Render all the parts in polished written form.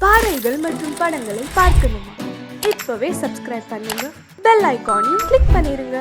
பாடல்கள் மற்றும் படங்களை பார்க்கணுமா? இப்பவே சப்ஸ்கிரைப் பண்ணுங்க, பெல் ஐகானையும் கிளிக் பண்ணிருங்க.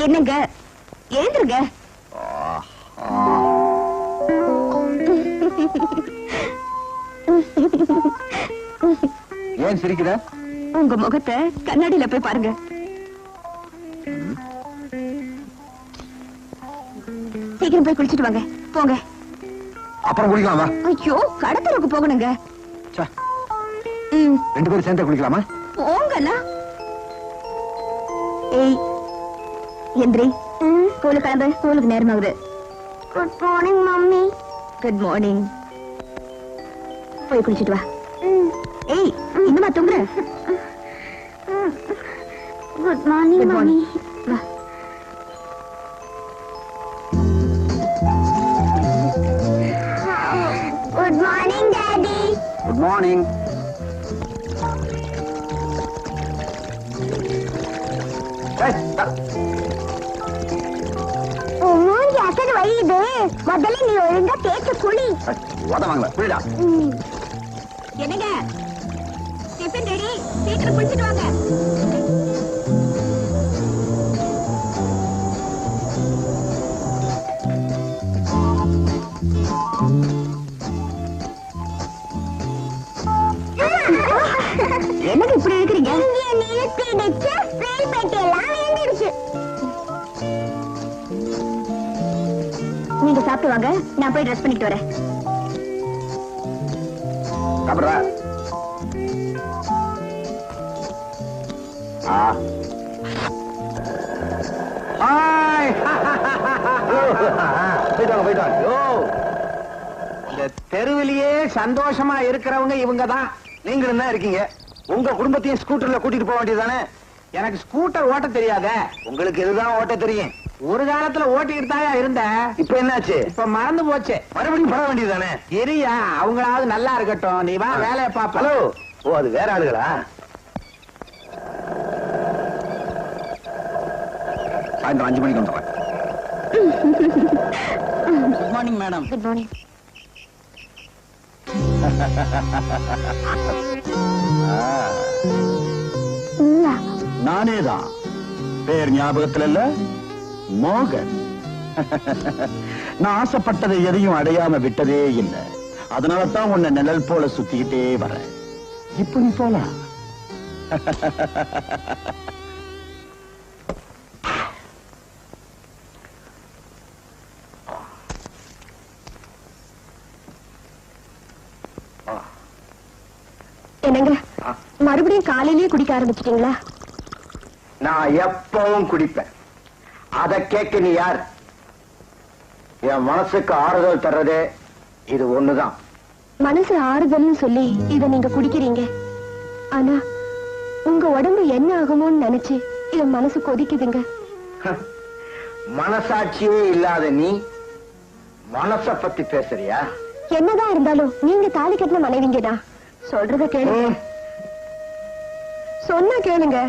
என்னங்க எழுந்துருங்க. ஏன் சிரிக்கிற? உங்க முகத்தை கண்ணாடியில போய் பாருங்க. சீக்கிரம் போய் குளிச்சுட்டு வாங்க. போங்க. அப்புறம் குளிக்கலாமா? ஐயோ, கடத்தலுக்கு போகணுங்க. ரெண்டு பேரும் சேர்ந்து குளிக்கலாமா? போங்கண்ணா. ஏய் எந்திரி, ஸ்கூலுக்கு கிளம்பு. ஸ்கூலுக்கு நேரமாகுது. Good morning mummy. Good morning. போய் குளிச்சுட்டு வா. ஏய், இன்னுமா தூங்குற? Good morning mummy. வா. Good morning daddy. Good morning. அசல் வழி இது. முதல்ல நீ ஒழுங்கா தேய்ச்சு குளி. உதவாங்களா புரியுதா? என்னங்க டிஃபன் ரெடி, சீக்கிரம் குளிச்சிட்டு வாங்க. என்னங்க இப்படி இருக்கிறீங்க? நீங்க சாப்பிட்டு வாங்க, நான் போய் ட்ரெஸ் பண்ணிட்டு வரேன். சாப்பிடுறா? இந்த தெருவிலேயே சந்தோஷமா இருக்கிறவங்க இவங்க தான். நீங்களும் தான் இருக்கீங்க. உங்க குடும்பத்தையும் ஸ்கூட்டர்ல கூட்டிட்டு போக வேண்டியதானே? எனக்கு ஸ்கூட்டர் ஓட்ட தெரியாத. உங்களுக்கு இதுதான் ஓட்ட தெரியும். ஒரு காலத்துல ஓட்டிக்கிட்டு தாயா இருந்தேன். இப்ப என்னாச்சு? இப்ப மறந்து போச்சு. மறுபடியும் பட வேண்டியதானே? சரியா, அவங்களாவது நல்லா இருக்கட்டும், நீ வா வேலையை பாப்ப. ஹலோ, ஓ அது வேற ஆளுகளா? சாயந்தரம் 5 மணிக்கு வந்துடுறேன். Good morning madam. Good morning. நானேதான். பேர் ஞாபகத்துல இல்ல? மோகன். நான் ஆசைப்பட்டதை எதையும் அடையாம விட்டதே இல்லை. அதனாலதான் உன்னை நிழல் போல சுத்திக்கிட்டே வரேன். இப்ப நீ போலாம். என்னங்க மறுபடியும் காலையிலேயே குடிக்க ஆரம்பிச்சிட்டீங்களா? நான் எப்பவும் குடிப்பேன். அத கேட்க நீ யார்? என் மனசுக்கு ஆறுதல் தர்றதே இது ஒண்ணுதான். மனசு ஆறுதல்னு சொல்லி இத நீங்க குடிக்கிறீங்க. ஆனா உங்க உடம்பு என்ன ஆகுமோன்னு நினைச்சு என் மனசு கொதிக்குதுங்க. மனசாட்சியே இல்லாத நீ மனச பத்தி பேசுறியா? என்னதான் இருந்தாலும் நீங்க தாலி கட்டின மனைவிங்கதான். சொல்றத கேளுங்க. சொன்னா கேளுங்க.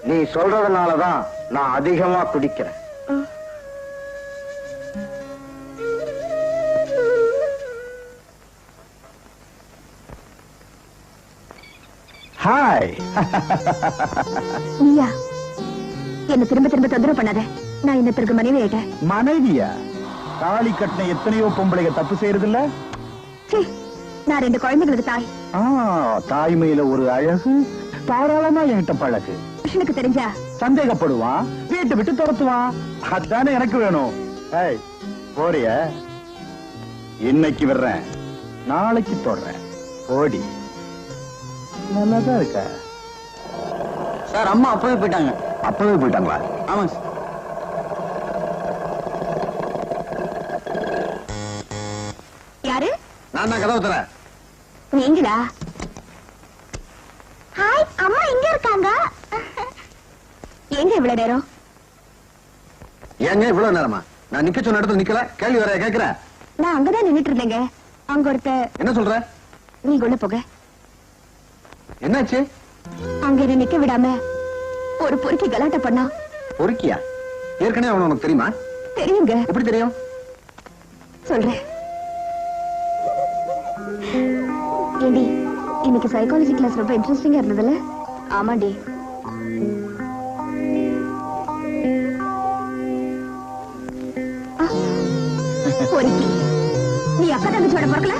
நீ சொல்றதுனாலதான் நான் அதிகமா குடிக்கிறேன். ஹாய். நீயா? என்ன திரும்ப திரும்ப தொந்தரவு பண்ணாத. நான் என்ன பிறகு மனைவி ஆயிட்டேன். மனைவியா? தாலி கட்டின எத்தனையோ பொம்பளைங்க தப்பு செய்யறது இல்ல? நான் 2 குழந்தைகளுக்கு தாய். தாய்மையில ஒரு அழகு. தாராளமா என்கிட்ட பழகு. புருஷனுக்கு தெரிஞ்சா சந்தேகப்படுவான், வீட்டை விட்டு துரத்துவான். அதானே எனக்கு வேணும். போறிய? இன்னைக்கு வர்றேன், நாளைக்கு தொடறேன். ஓடி. நல்லாதான் இருக்க சார். அம்மா அப்பவே போயிட்டாங்க. அப்பவே போயிட்டாங்களா? ஆமா சார். யாரு? நான் தான் கதவு தரேன். நீங்களா? ஹாய், அம்மா இங்க இருக்காங்க. எங்க இவ்வளவு நேரம்? ஏங்க இவ்வளவு நேரமா? நான் நிக்க சொன்ன இடத்துல நிக்கல, கேள்வி வர கேக்குற? நான் அங்கதான் நின்னுட்டு இருந்தேங்க. அங்க ஒருத்த. என்ன சொல்ற? நீங்க உள்ள போக. என்னாச்சு? அங்க என்ன நிக்க விடாம ஒரு பொறுக்கி கலாட்ட பண்ணா. பொறுக்கியா? ஏற்கனவே அவன் உனக்கு தெரியுமா? தெரியுங்க. எப்படி தெரியும்? சொல்றேன். ஏண்டி, இன்னைக்கு சைக்காலஜி கிளாஸ் ரொம்ப இன்ட்ரெஸ்டிங்கா இருந்ததுல்ல? ஆமாண்டி. பொறுக்கி, நீ அக்கா தங்கச்சியோட பிறக்கல?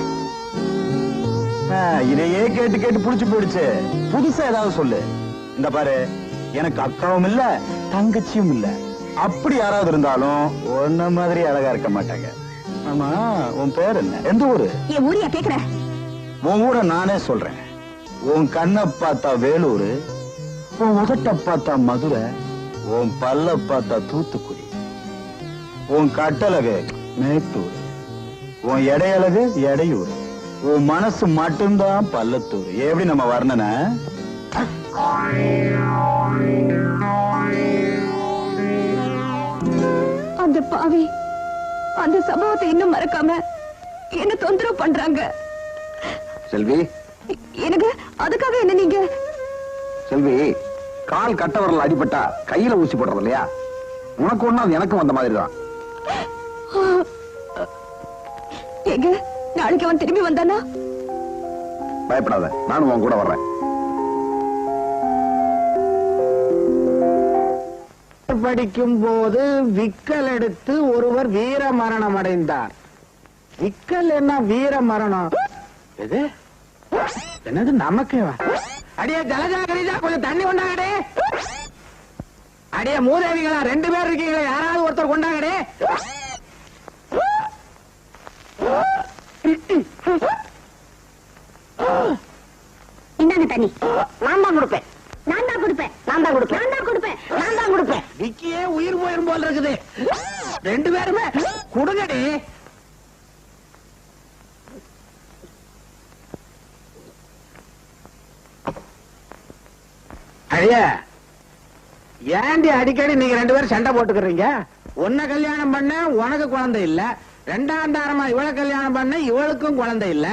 இதையே கேட்டு கேட்டு புடிச்சு போயிடுச்சு. புதுசா ஏதாவது சொல்லு. இந்த பாரு, எனக்கு அக்காவும் இல்ல தங்கச்சியும் இல்ல. அப்படி யாராவது இருந்தாலும் உன்ன மாதிரி அழகா இருக்க மாட்டாங்க. ஆமா, உன் பேர் என்ன? எந்த ஊரு? என் ஊரியா கேக்குற? உன் ஊரை நானே சொல்றேன். உன் கண்ணை பார்த்தா வேலூர், உன் உதட்ட பார்த்தா மதுரை, உன் பல்ல பார்த்தா தூத்துக்குடி, உன் கட்டழகு மேட்டூர், உன் எடையழகு எடையூர், உன் மனசு மட்டும்தான் பல்லத்தூர். எப்படி நம்ம வர்ணனை? அந்த பாவி அந்த சம்பவத்தை இன்னும் மறக்காம என்ன தொந்தரவு பண்றாங்க. செல்வி, எனக்கு அதுக்காக என்ன நீங்க? செல்வி, கால் கட்டவரல் அடிபட்டா கையில ஊசி போடுறது இல்லையா? உனக்கு ஒண்ணு அது எனக்கும் வந்த மாதிரி தான். எங்க நாளைக்கு அவன் திரும்பி வந்தானா? பயப்படாத, நானும் உன் கூட வர்றேன். படிக்கும் போது விக்கல் எடுத்து ஒருவர் வீர மரணம் அடைந்தார். விக்கல் என்ன வீர மரணம்? எது என்னது நமக்கேவா? அடியே ஜலஜாகரிஜா, கொஞ்சம் தண்ணி கொண்டாங்கடே. அடியே மூதேவிகளா, 2 பேர் இருக்கீங்களா, யாராவது ஒருத்தர் கொண்டாங்கடே. இந்தாங்க தண்ணி. நான் தான் கொடுப்பேன், நான் தான் கொடுப்பேன், நான் தான் கொடுப்பேன், நான் தான் கொடுப்பேன், நான் தான் கொடுப்பேன். விக்கியே உயிர் போயிரும் போல இருக்குது. 2 பேருமே கொடுங்கடி. அடியே, ஏண்டி அடிக்கடி நீங்க 2 பேரும் சண்டை போட்டுக்கிறீங்க? உன்னை கல்யாணம் பண்ண உனக்கு குழந்தை இல்ல, 2ஆம் தாரமா இவளை கல்யாணம் பண்ண இவளுக்கும் குழந்தை இல்ல.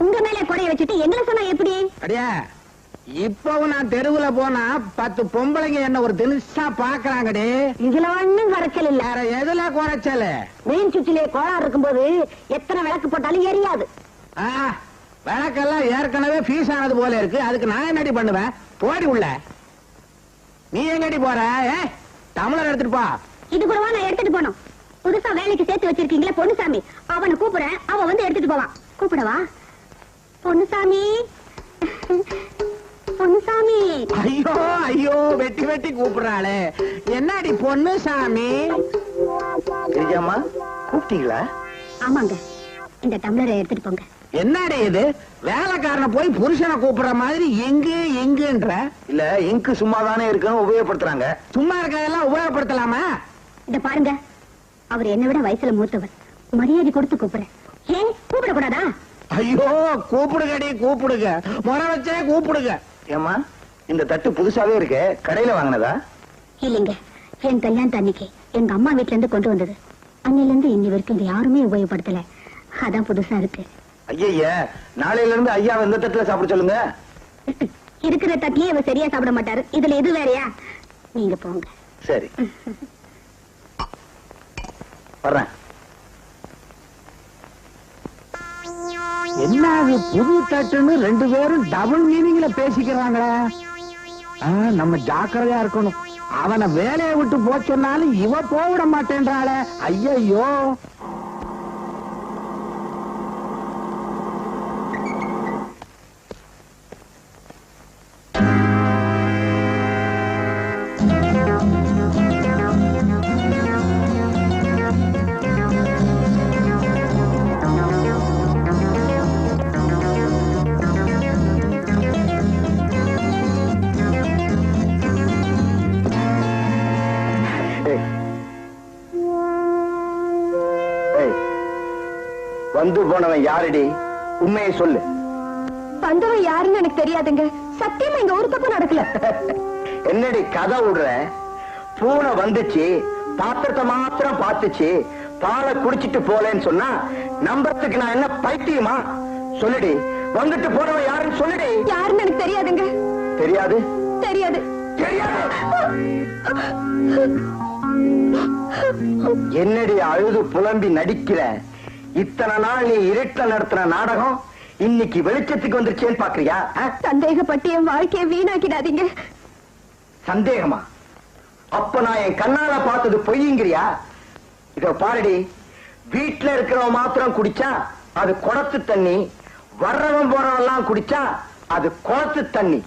உங்க மேல குறைய வச்சுட்டு எங்களை சொன்னா எப்படி? அடியா, இப்பவும் நான் தெருவுல போனா 10 பொம்பளைங்க என்ன ஒரு தினுசா பாக்குறாங்கடி. இதுல ஒண்ணும் குறைச்சல் இல்ல. வேற எதுல குறைச்சல்? மெயின் சுவிட்சிலே கோளாறு இருக்கும்போது எத்தனை விளக்கு போட்டாலும் எரியாது. விளக்கெல்லாம் ஏற்கனவே ஃபீஸ் ஆனது போல இருக்கு, அதுக்கு நான் என்னடி பண்ணுவேன்? போடி உள்ள. நீ எங்கடி போற? தமிழர் எடுத்துட்டு போ. இது கூடவா நான் எடுத்துட்டு போனோம்? புதுசா வேலைக்கு சேர்த்து வச்சிருக்கீங்களே பொன்னுசாமி, அவனை கூப்பிடுறேன், அவன் வந்து எடுத்துட்டு போவான். கூப்பிடவா? பொன்னுசாமி, பொன்னுசாமி. ஐயோ ஐயோ, வெட்டி வெட்டி கூப்பிடுறாளே. என்னடி பொன்னுசாமி? கிரிஜாமா, கூப்பிட்டீங்களா? ஆமாங்க, இந்த டம்ளரை எடுத்துட்டு போங்க. என்னடி இது? வேலைக்காரனை போய் புருஷனை கூப்பிடுற மாதிரி எங்கு எங்குன்ற? இல்ல, இங்கு சும்மாதானே இருக்குன்னு உபயோகப்படுத்துறாங்க. சும்மா இருக்கதெல்லாம் உபயோகப்படுத்தலாமா? இத பாருங்க, அவர் என்னை விட வயசுல மூத்தவர், மரியாதை கொடுத்து கூப்பிடுறேன். ஏன் கூப்பிட கூடாதா? ஐயோ, கூப்பிடுங்கடி, கூப்பிடுங்க, முறை வச்சே கூப்பிடுங்க. ஏமா, இந்த தட்டு புதுசாவே இருக்கு, கடையில வாங்கினதா? இல்லைங்க, என் கல்யாணத்து அன்னைக்கு எங்க அம்மா வீட்டுல இருந்து கொண்டு வந்தது. அன்னையில இருந்து இன்னி வரைக்கும் இங்க யாருமே உபயோகப்படுத்தல, அதான் புதுசா இருக்கு. ஐய, நாளையில இருந்து ஐயா இந்த தட்டுல சாப்பிட சொல்லுங்க. இருக்கிற தட்டிலே இவர் சரியா சாப்பிட மாட்டாரு, இதுல எது வேறையா? நீங்க போங்க. சரி, வர்றேன். என்ன அது புது தட்டுன்னு 2 பேரும் டபுள் மீனிங்ல பேசிக்கிறாங்களே. நம்ம ஜாக்கிரதையா இருக்கணும். அவனை வேலையை விட்டு போச்சொன்னாலும் இவ போவிட மாட்டேன்றாளே. ஐயோ, வந்து போனவன் யாருடி? உண்மையை சொல்லு. வந்தவன் யாருன்னு எனக்கு தெரியாதுங்க, சத்தியமா இங்க ஒரு தப்பு நடக்கல. என்னடி கதை விடுற? பூனை வந்துச்சு, பாத்திரத்தை மாத்திரம் பார்த்துச்சு, பாலை குடிச்சிட்டு போலேன்னு சொன்னா நம்பறதுக்கு நான் என்ன பைத்தியமா? சொல்லுடி, வந்துட்டு போனவன் யாருன்னு சொல்லுடி. யாருன்னு எனக்கு தெரியாதுங்க. தெரியாது? தெரியாது. என்னடி அழுது புலம்பி நடிக்கிற? இத்தனை நாள் நீ இருட்ட நடத்துற நாடகம் இன்னைக்கு வெளிச்சத்துக்கு வந்துருச்சேன்னு பாக்குறியா? சந்தேகப்பட்டு என் வாழ்க்கையை வீணாக்கிடாதீங்க. சந்தேகமா? அப்ப நான் என் கண்ணால பார்த்தது பொய்யுங்கிறியா? இத பாருடி, வீட்டுல இருக்கிறவன் மாத்திரம் குடிச்சா அது குடத்து தண்ணி, வர்றவன் போறவன் எல்லாம் குடிச்சா அது குளத்து தண்ணி.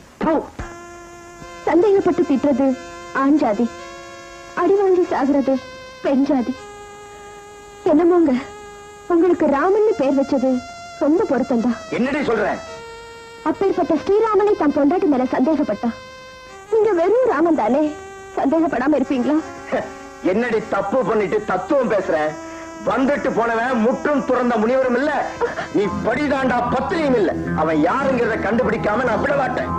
சந்தேகப்பட்டு திட்டுறது ஆண் ஜாதி, அடி வாங்கி சாகுறது பெண் ஜாதி. என்னமோங்க, உங்களுக்கு ராமன் பேர் வச்சது ரொம்ப பொருத்தம் தான். என்னடி சொல்ற? அப்பேற்பட்ட ஸ்ரீராமனை தன் பொண்டாட்டி மேல சந்தேகப்பட்டா நீங்க வெறும் ராமன் தானே, சந்தேகப்படாம இருப்பீங்களா? என்னடி தப்பு பண்ணிட்டு தத்துவம் பேசுற? வந்துட்டு போனவன் முற்றும் துறந்த முனிவரும் இல்ல, நீ படிதாண்டா பத்திரியும் இல்ல. அவன் யாருங்கிறத கண்டுபிடிக்காம நான் விட மாட்டேன்.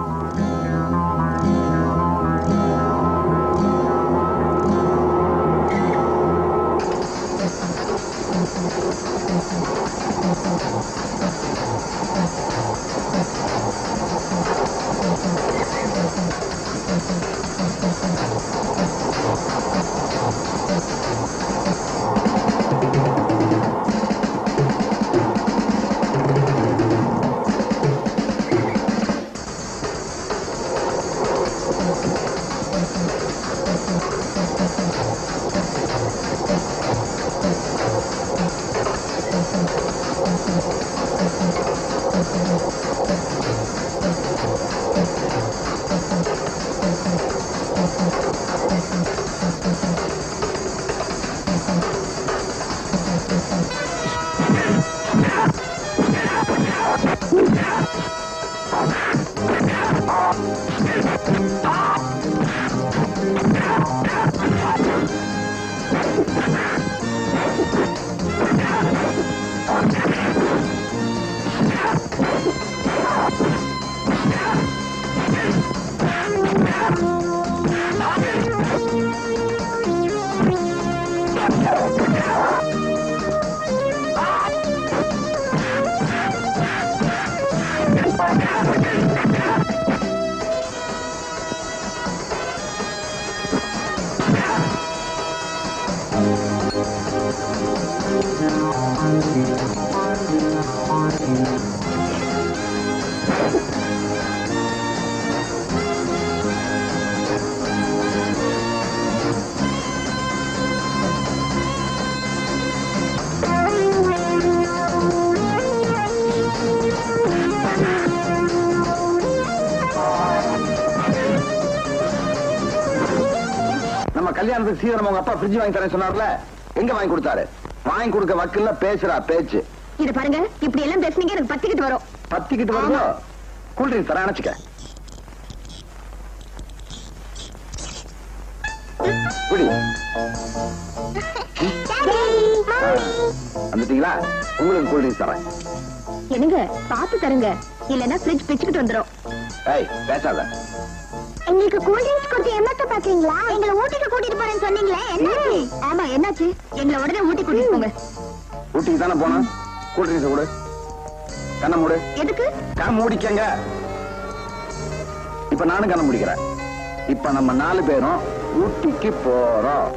கல்யாணத்துக்கு சீக்கிரம் உங்க அப்பா ஃப்ரிட்ஜ் வாங்கி தரேன் சொன்னார்ல, எங்க வாங்கி கொடுத்தாரு? வாங்கி கொடுக்க வக்கல்ல பேசுறா பேச்சு. இது பாருங்க, இப்படி எல்லாம் பேசுனீங்க எனக்கு பத்திக்கிட்டு வரும். பத்திக்கிட்டு வருதோ? கூல்ட்ரிங்க் தரேன், அணைச்சுக்க. குடி. வந்துட்டீங்களா? உங்களுக்கு கூல்ட்ரிங்க் தரேன். என்னங்க பாத்து தருங்க, இல்லன்னா ஃப்ரிட்ஜ் பிச்சுக்கிட்டு வந்துரும். ஏய் பேசாத. எங்களுக்கு கூல் ட்ரிங்க்ஸ் கொடுத்து ஏமாத்த பாக்குறீங்களா? எங்களை ஊட்டிக்கு கூட்டிட்டு போறேன்னு சொன்னீங்களே, என்னாச்சு? ஆமா என்னாச்சு? எங்களை உடனே ஊட்டி கூட்டிட்டு போங்க. ஊட்டிக்கு தானே போனா? கூல் ட்ரிங்க்ஸ் கொடு. கண்ணை மூடு. எதுக்கு? கண்ணை மூடிக்கங்க. இப்ப நானும் கண்ணை முடிக்கிறேன். இப்ப நம்ம 4 பேரும் ஊட்டிக்கு போறோம்.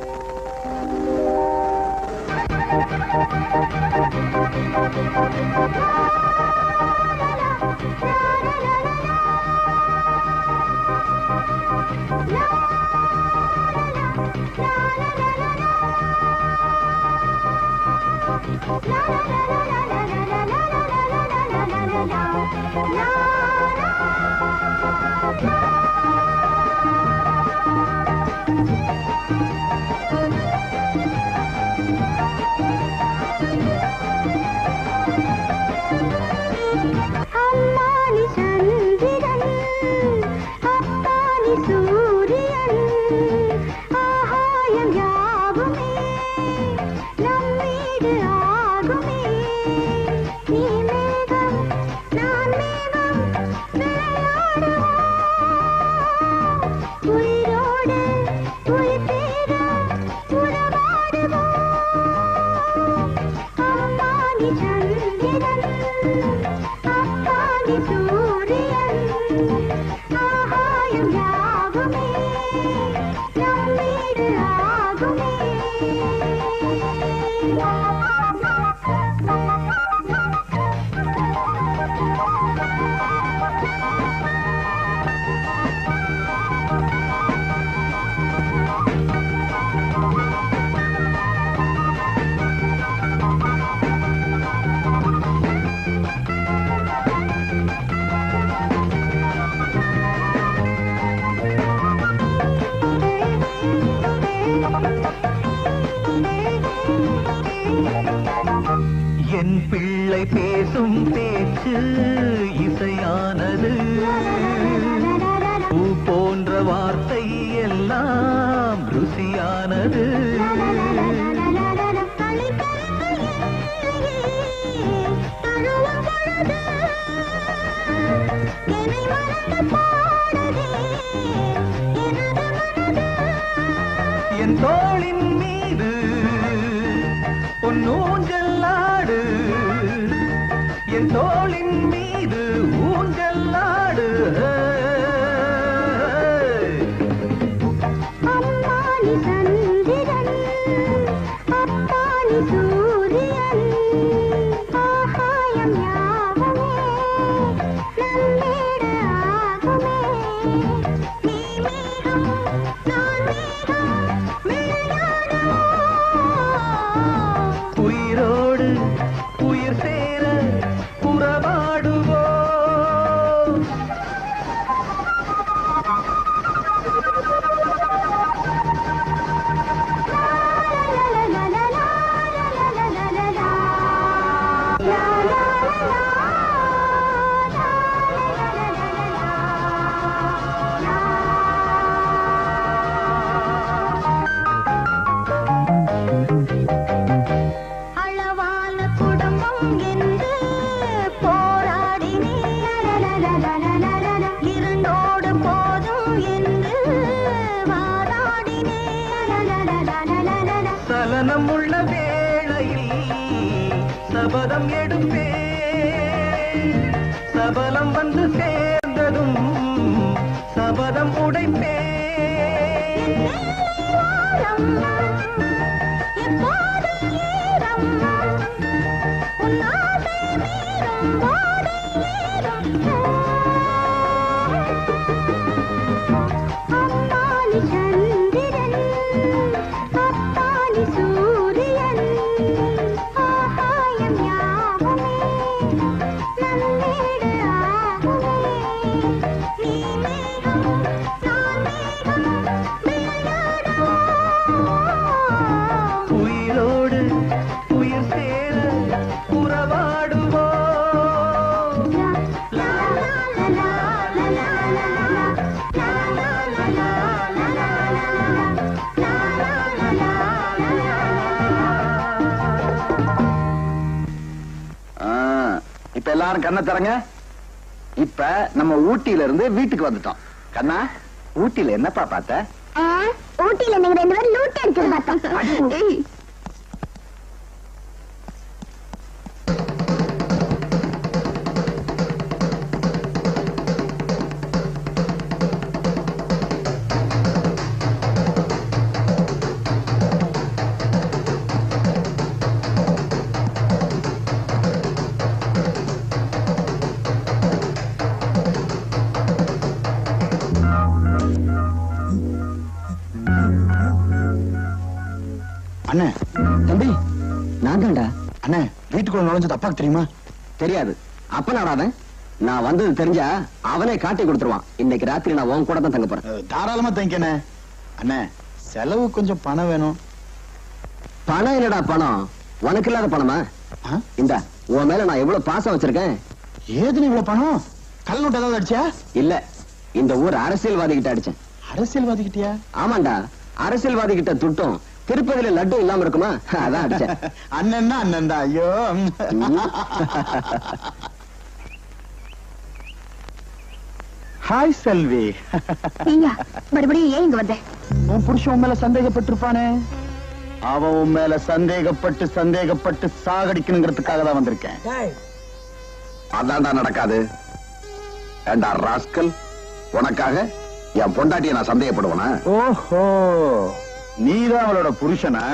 என் பிள்ளை பேசும் பேச்சு இசையானது, பூ போன்ற வார்த்தை எல்லாம் ருசியானது. என் தோளின் மீது பொன்னூஞ்சல்லாடு, என் தோளின் மீது ஊஞ்சல்லாடு. அம்மானி சந்திரன், அப்பானி சூரியன், ஆகாயம் யாவுமே நம்மீடு ஆகுமே. நீ மேகம் நான் மேகம் விளையாடுவோம். உயிரோடு உயிர் சேர புறவாடுவோம். அளவான குடும்பம் என்று போராடினேன், இரண்டோடு போதும் என்று வாதாடினேன். சலனம் உள்ள வேளையில் சபதம் எடுப்பேன், சபலம் வந்து சேர்ந்ததும் சபதம் உடைப்பே உயிரோடு உயிர் சேர உறவாடுவோ இப்ப எல்லாரும் கண்ணை திறங்க. இப்ப நம்ம ஊட்டியில இருந்து வீட்டுக்கு வந்துட்டோம். கண்ணா, ஊட்டியில என்னப்பா பார்த்த? ஊட்டியில நீங்க 2 பேரும் லூட் அடிச்சது பார்த்தோம். அண்ணே, தம்பி நான் தான்டா. அண்ணே, வீட்டுக்குள்ள நுழைஞ்சது அப்பாக்கு தெரியுமா? தெரியாது. அப்ப நாடாதன் நான் வந்தது தெரிஞ்சா அவனே காட்டி கொடுத்துருவான். இன்னைக்கு ராத்திரி நான் உன் கூட தான் தங்க போறேன். தாராளமா தங்கிக்கண்ணே. அண்ணே, செலவு கொஞ்சம் பணம் வேணும். பணம் இல்லடா பணம். உனக்கு இல்லாத பணமா? இந்த உன் மேல நான் எவ்வளவு பாசம் வச்சிருக்கேன். ஏதுன்னு இவ்வளவு பணம்? கல் நோட்டு ஏதாவது அடிச்சா? இல்ல, இந்த ஊர் அரசியல்வாதி கிட்ட அடிச்சேன். அரசியல்வாதி கிட்டயா? ஆமாண்டா, அரசியல்வாதி கிட்ட துட்டும் திருப்பதியில லட்டு இல்லாம இருக்குமா, அதான் அடிச்சேன். அண்ணன் தான் அண்ணன் தான். ஐயோ. ஹாய் செல்வி. ஐயா, மறுபடியும் ஏன் இங்க வந்த? உன் புருஷன் உன் மேல சந்தேகப்பட்டிருப்பானே. அவன் உன் மேல சந்தேகப்பட்டு சாகடிக்கணுங்கிறதுக்காக தான் வந்திருக்கேன். அதான்டா நடக்காது. ஏண்டா ராஸ்கல், உனக்காக என் பொண்டாட்டியை நான் சந்தேகப்படுவேனா? ஓஹோ, நீதான் அவளோட புருஷனா?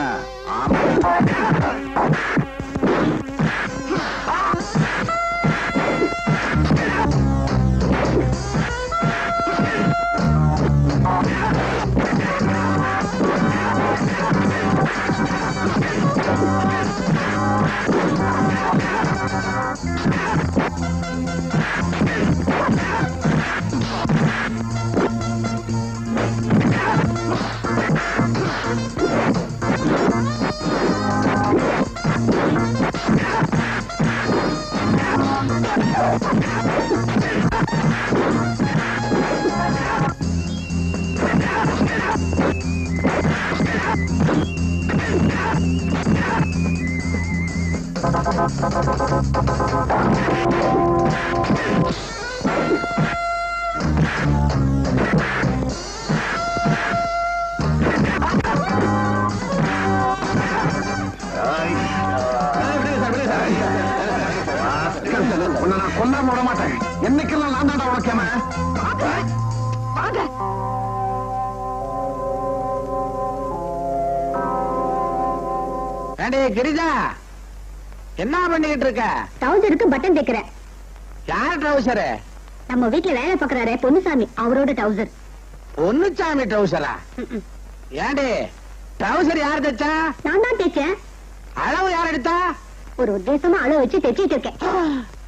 உன்னை நான் கொல்லாம விட மாட்டேன். என்னைக்கெல்லாம் நான் தாண்டா உனக்கேம. கிரிஜா, என்ன பண்ணிட்டு இருக்க? டவுசருக்கு பட்டன் தைக்கிறேன். யார் ட்ரௌசரு? நம்ம வீட்டுல வேலை பாக்குறாரு பொன்னுசாமி, அவரோட டவுசர். பொன்னுச்சாமி ட்ரௌசரா? ஏண்டி, ட்ரௌசர் யார் தைச்சா? நான் தான் தைச்சேன். அளவு யார் எடுத்தா? ஒரு உத்தேசமா அளவு வச்சு தைச்சிட்டு இருக்கேன்.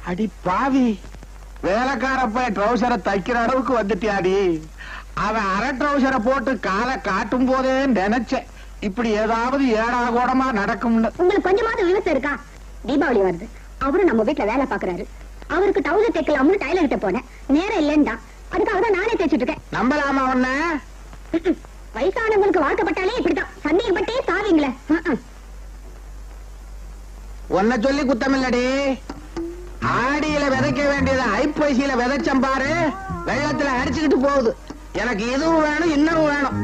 அடி பாவி, வேலைக்கார போய் ட்ரௌசரை தைக்கிற அளவுக்கு வந்துட்டியாடி. அவன் அரை ட்ரௌசரை போட்டு காலை காட்டும் போதே நினைச்சேன் இப்படி ஏதாவது ஏடாகோடமா நடக்கும்னு. உங்களுக்கு கொஞ்சமாவது விவசாயம் இருக்கா? தீபாவளி வருது, அவரும் நம்ம வீட்டுல வேலை பாக்குறாரு. அவருக்கு டவுசர் தைக்கலாம்னு டைலர் கிட்ட போனேன். நேரம் இல்லைன்னா அதுக்காக தான் நானே தைச்சிட்டு இருக்கேன். நம்பலாமா உன்ன? வயசானவங்களுக்கு வாழ்க்கப்பட்டாலே இப்படித்தான், சந்தேகப்பட்டே சாவீங்களே. உன்னை சொல்லி குத்தமில்லடி. ஆடியில விதைக்க வேண்டியது ஐப்பசியில விதைச்சம் பாரு, வெள்ளத்துல அடிச்சுக்கிட்டு போகுது. எனக்கு இதுவும் வேணும், இன்னமும் வேணும்.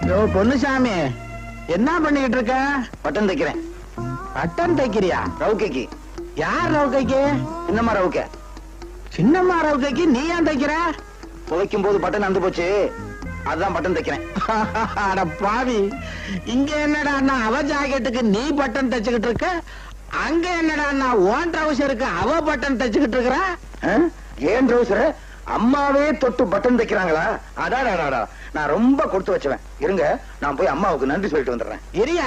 யோ பொன்னுசாமி, என்ன பண்ணிட்டு இருக்க? பட்டன் தைக்கிறேன். பட்டன் தைக்கிறியா? ரவுக்கைக்கு. யார் ரவுக்கைக்கு? சின்னம்மா ரவுக்க. சின்னம்மா ரவுக்கைக்கு நீ ஏன் தைக்கிற? துவைக்கும் போது பட்டன் அந்து போச்சு, அதான் பட்டன் தைக்கிறேன். அட பாவி, இங்க என்னடா அவ ஜாக்கெட்டுக்கு நீ பட்டன் தச்சுக்கிட்டு இருக்க, அங்க என்னடா ஓன் ட்ரவுசருக்கு அவ பட்டன் தச்சுக்கிட்டு இருக்கிற. ஏன் ட்ரௌசர் அம்மாவே தொட்டு பட்டன் தைக்கிறாங்களா? அடாடாடா, நான் ரொம்ப கொடுத்து வச்சுவேன். இருங்க, நான் போய் அம்மாவுக்கு நன்றி சொல்லிட்டு வந்துடுறேன். இரியா,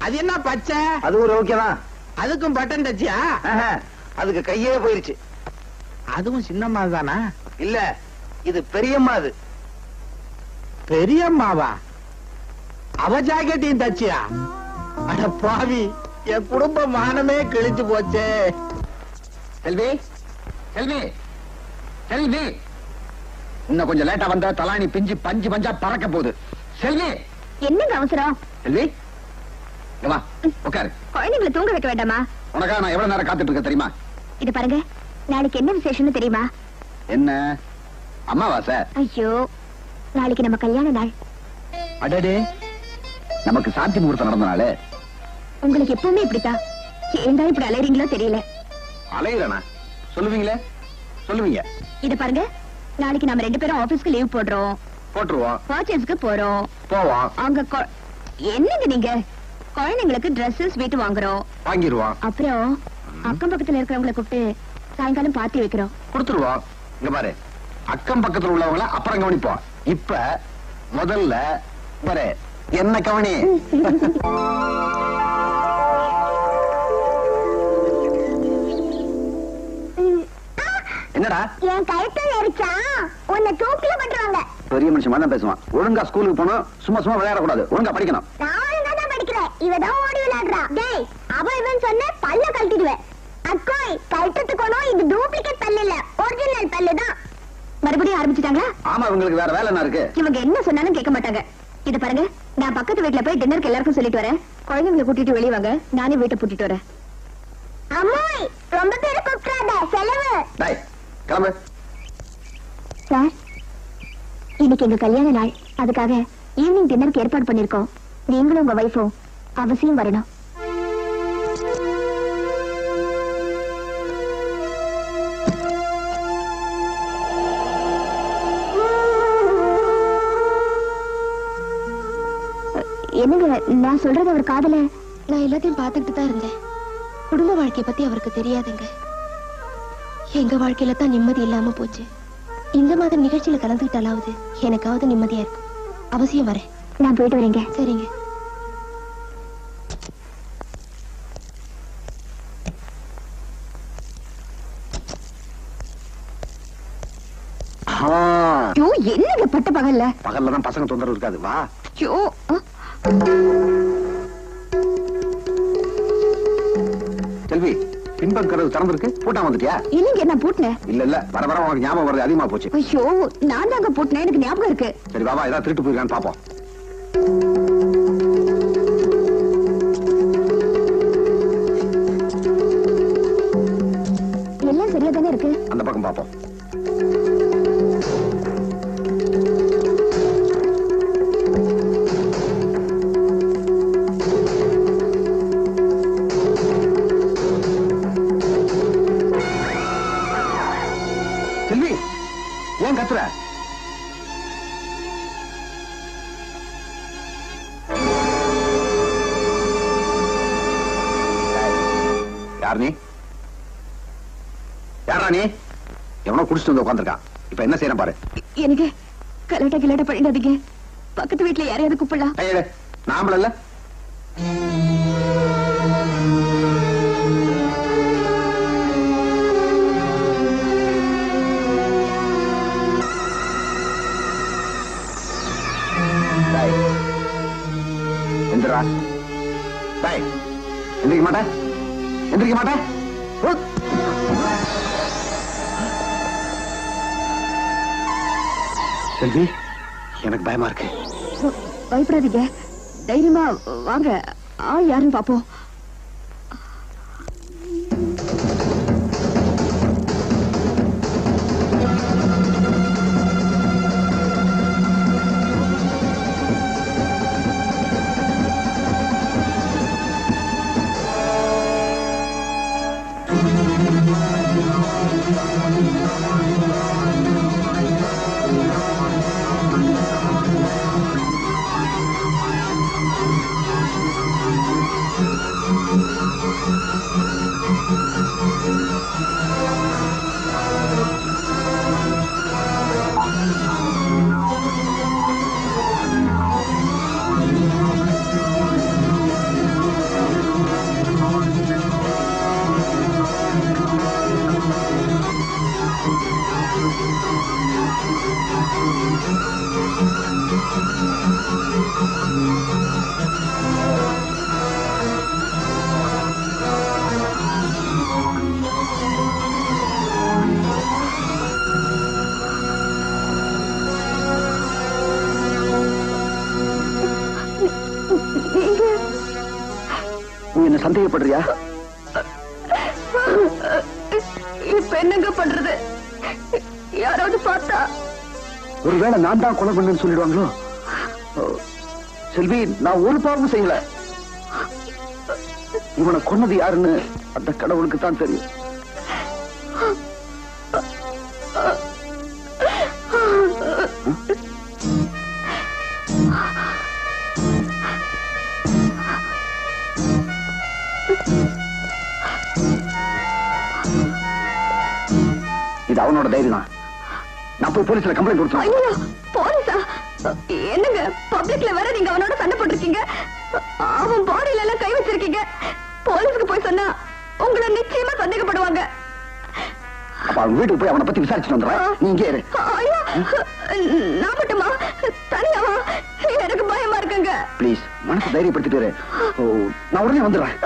அது என்ன பச்சை? அது ஒரு ஓகேதான். அதுக்கும் பட்டன் தச்சியா? அதுக்கு கையே போயிருச்சு. அதுவும் சின்னம்மா தானா? இல்ல, இது பெரியம்மா. அது பெரியம்மாவா? அவ ஜாக்கெட்டையும் தச்சியா? அட பாவி, என் குடும்ப மானமே கிழிச்சு போச்சே. செல்வி, செல்வி, செல்வி, இன்னும் கொஞ்சம் லேட்டா வந்தா தலாணி பிஞ்சு பஞ்சு பஞ்சா பறக்க போகுது. செல்வி, என்னங்க அவசரம்? செல்வி, இங்க வா, உட்காரு. குழந்தைங்களை தூங்க வைக்க வேண்டாமா? உனக்காக நான் எவ்வளவு நேரம் காத்துட்டு இருக்கேன் தெரியுமா? இது பாருங்க, நாளைக்கு என்ன விசேஷம்னு தெரியுமா? என்ன அம்மாவாசை? ஐயோ, நாளைக்கு நம்ம கல்யாண நாள். அடடே, நமக்கு சாந்தி முகூர்த்தம் நடந்த நாளே. உங்களுக்கு எப்பவுமே இப்படித்தான். ஏண்டா இப்படி அலையறீங்களோ தெரியல. அலையிறனா? சொல்லுவீங்களே, சொல்லுவீங்க. இத பாருங்க, நாளைக்கு நம்ம 2 பேரும் ஆபீஸ்க்கு லீவ் போடுறோம். போட்டுருவோம். பர்ச்சேஸ்க்கு போறோம். போவோம். அங்க என்னங்க நீங்க குழந்தைங்களுக்கு Dresses வீட்டு வாங்குறோம். வாங்கிடுவோம். அப்புறம் அக்கம் பக்கத்துல இருக்கிறவங்களை கூப்பிட்டு சாயங்காலம் பார்ட்டி வைக்கிறோம். கொடுத்துருவோம். இங்க பாரு, அக்கம் பக்கத்துல உள்ளவங்கள அப்புறம் கவனிப்போம். இப்ப முதல்ல பாரு, என்ன கவனி. என்னடா என் கழுத்துல எரிச்சா உன்னை தூக்கில பண்றாங்க. பெரிய மனுஷன் தான் பேசுவான். ஒழுங்கா ஸ்கூலுக்கு போகணும், சும்மா சும்மா விளையாடக்கூடாது, ஒழுங்கா படிக்கணும். நான் ஒழுங்கா தான் படிக்கிறேன், இவதான் ஓடி விளையாடுறா. டேய், அவ இவன் சொன்ன பல்ல கழட்டிடுவேன். அக்கோய், கழட்டத்துக்கோனோ இது டூப்ளிகேட் பல்லு இல்ல, ஒரிஜினல் பல்லு தான். மறுபடியும் ஆரம்பிச்சிட்டாங்களா? ஆமா, இவங்களுக்கு வேற வேலை என்ன இருக்கு? இவங்க என்ன சொன்னாலும் கேட்க மாட்டாங்க. இத பாருங்க, நான் பக்கத்து வீட்டுல போய் டின்னருக்கு எல்லாருக்கும் சொல்லிட்டு வரேன். குழந்தைங்களை கூட்டிட்டு வெளியே வாங்க, நானே வீட்டை பூட்டிட்டு வரேன். அம்மாய், ரொம்ப பேரை கூப்பிடாத, செலவு. டேய், கிளம்பு. சார், இன்னைக்கு எங்க கல்யாண நாள், அதுக்காக ஈவினிங் டின்னருக்கு ஏற்பாடு பண்ணிருக்கோம். நீங்களும் உங்க வைஃபும் அவசியம் வரணும். என்னங்க, நான் சொல்றது அவர் காதல? நான் எல்லாத்தையும் பார்த்துக்கிட்டு தான் இருந்தேன். குடும்ப வாழ்க்கைய பத்தி அவருக்கு தெரியாதுங்க. எங்க வாழ்க்கையில தான் நிம்மதி இல்லாம போச்சு. இந்த மாதிரி நிகழ்ச்சியில கலந்துக்கிட்டாலாவது எனக்காவது நிம்மதியா இருக்கும். அவசியம் வரேன். நான் போயிட்டு வரேங்க. சரிங்க. என்னங்க பட்ட பகல்ல? பகல்ல தான் பசங்க தொந்தரவு இருக்காது. வா. செல்வி, பின்பக்கம் கதவு திறந்திருக்கு, பூட்டாம வந்துட்டியா? இல்லைங்க, நான் பூட்டினேன். இல்ல இல்ல, வர வர உனக்கு ஞாபகம் வருது அதிகமா போச்சு. ஐயோ, நான் தாங்க பூட்டினேன், எனக்கு ஞாபகம் இருக்கு. சரி வா, ஏதாவது திருட்டு போயிருக்கான்னு பாப்போம். எல்லாம் சரியா தானே இருக்கு. அந்த பக்கம் பாப்போம். செல்வி, ஏன் கத்துற? யார் நீ? யாரா நீ? எவனோ குடிச்சிட்டு வந்து உட்காந்துருக்கான். இப்ப என்ன செய்யணும் பாரு. எனக்கு கலட்ட கிளட்ட பண்ணிடாதீங்க. பக்கத்து வீட்டுல யாரையாவது கூப்பிடலாம். நாமள இல்ல. எந்திரா. எந்திரிக்க மாட்டேன், எந்திரிக்க மாட்டேன். செல்வி, எனக்கு பயமா இருக்கு. பயப்படாதீங்க, தைரியமா வாங்க. யாருன்னு பாப்போம். நீ என்ன சந்தேகப்படுறியா? இப்ப என்னங்க பண்றது? யாராவது பார்த்தா ஒருவேளை நான் தான் கொலை பண்ணேன்னு சொல்லிடுவாங்களோ? செல்வி, நான் ஒரு பாவமும் செய்யல. இவனை கொன்னது யாருன்னு அந்த கடவுளுக்கு தான் தெரியும். இது அவனோட தைரியம் தான். நான் போய் போலீஸ்ல கம்ப்ளைண்ட் கொடுத்தேன். ஐயோ, போலீஸா? என்னங்க பப்ளிக்ல வேற நீங்க அவனோட சண்டை போட்டிருக்கீங்க, அவன் பாடியில எல்லாம் கை வச்சிருக்கீங்க. போலீஸ்க்கு போய் சொன்னா உங்களை நிச்சயமா சந்தேகப்படுவாங்க. அப்ப அவன் வீட்டுக்கு போய் அவனை பத்தி விசாரிச்சுட்டு வந்துடுறேன். நீ இங்கே இரு. ஐயோ, நான் மட்டுமா? தனியாவா? எனக்கு பயமா இருக்குங்க. ப்ளீஸ் மனசை தைரியப்படுத்திட்டு இரு. நான் உடனே வந்துடுறேன்.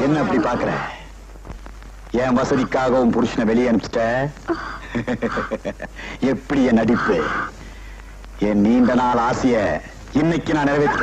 என்ன அப்படி பாக்குற? என் வசதிக்காகவும் புருஷனை வெளியே அனுப்பிச்சிட்ட. எப்படி என் நடிப்பு? என் நீண்ட நாள் ஆசைய இன்னைக்கு நான் நிறைவேற்ற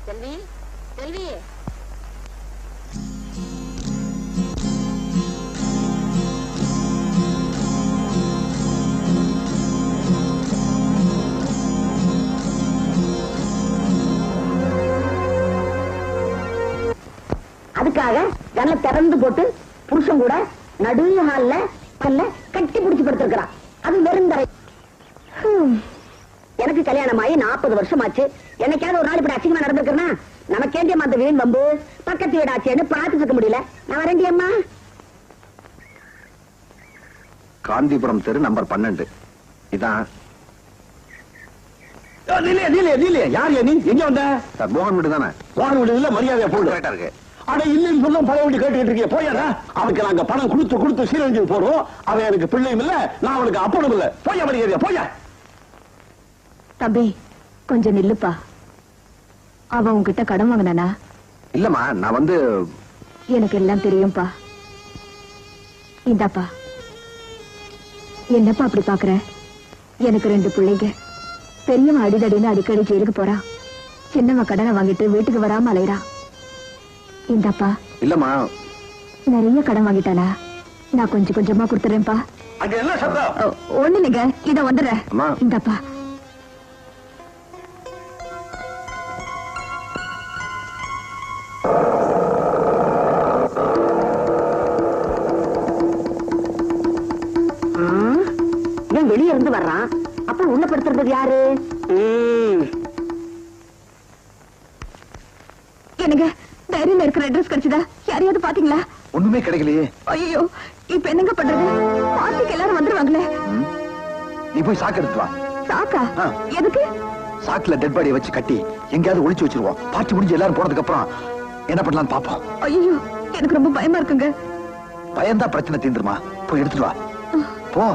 செல்வி, செல்வி, அதுக்காக ஜன்னலை திறந்து போட்டு புருஷன் கூட நடு ஹால்ல கட்டி பிடிச்சு படுத்திருக்கிறான். அது வெறுந்தரை. எனக்கு கல்யாணம் ஆகி 40 வருஷம் ஆச்சு. என்னைக்காவது ஒரு நாள் இப்படி அசிங்கமா நடந்திருக்கிறேன்னா நமக்கேண்டிய அந்த வீண் வம்பு பக்கத்து வீடு ஆச்சேன்னு பார்த்துட்டு இருக்க முடியல. நான் வரேன்டி அம்மா. காந்திபுரம் தெரு நம்பர் 12. இதான் யார் நீ? எங்க வந்த? சார் மோகன் வீடு தானே? போன வீடு மரியாதையா போடு. கரெக்டா இருக்கு. ஆனா இல்லைன்னு சொல்லும் பழைய வீடு கேட்டுக்கிட்டு இருக்கேன். போயாடா. அவனுக்கு நாங்க பணம் கொடுத்து சீரழிஞ்சு போறோம். அவன் எனக்கு பிள்ளையும் இல்ல, நான் அவனுக்கு அப்பனும் இல்ல. போயா மரியாதையா போயா. தம்பி கொஞ்சம் நில்லுப்பா. அவன் உன்கிட்ட கடன் வாங்கினானா? இல்லம்மா, நான் வந்து எனக்கு எல்லாம் தெரியும்பா. இந்தாப்பா. என்னப்பா அப்படி பாக்குற? எனக்கு 2 பிள்ளைங்க. பெரியவன் அடிதடின்னு அடிக்கடி ஜெயிலுக்கு போறான். சின்னவன் கடனை வாங்கிட்டு வீட்டுக்கு வராம அலையறான். இந்தாப்பா. இல்லம்மா, நிறைய கடன் வாங்கிட்டானா? நான் கொஞ்சம் கொஞ்சமா கொடுத்துறேன்ப்பா. அங்க என்ன சத்தம்? ஒண்ணு இல்லைங்க, இத வந்துடுறேன். அம்மா. இந்தாப்பா. வெளியே இருந்து வர்றான். அப்ப உள்ள படுத்துறது யாரு? எனக்கு தைரியம் இருக்கிற அட்ரஸ் கிடைச்சதா? யாரையா எங்கேயாவது பாத்தீங்களா? ஒண்ணுமே கிடைக்கலையே. ஐயோ, இப்ப என்னங்க பண்றது? பார்ட்டிக்கு எல்லாரும் வந்துருவாங்களே. நீ போய் சாக்கு எடுத்து வா. சாக்கா? ஆ. எதுக்கு? சாக்குல டெட் பாடியை வச்சு கட்டி எங்கேயாவது ஒளிச்சு வச்சிருவோம். பார்ட்டி முடிஞ்சு எல்லாரும் போனதுக்கு அப்புறம் என்ன பண்ணலாம்னு பாப்போம். ஐயோ, எனக்கு ரொம்ப பயமா இருக்குங்க. பயந்தா பிரச்சனை தீந்துருமா? போய் எடுத்துட்டு வா. போ.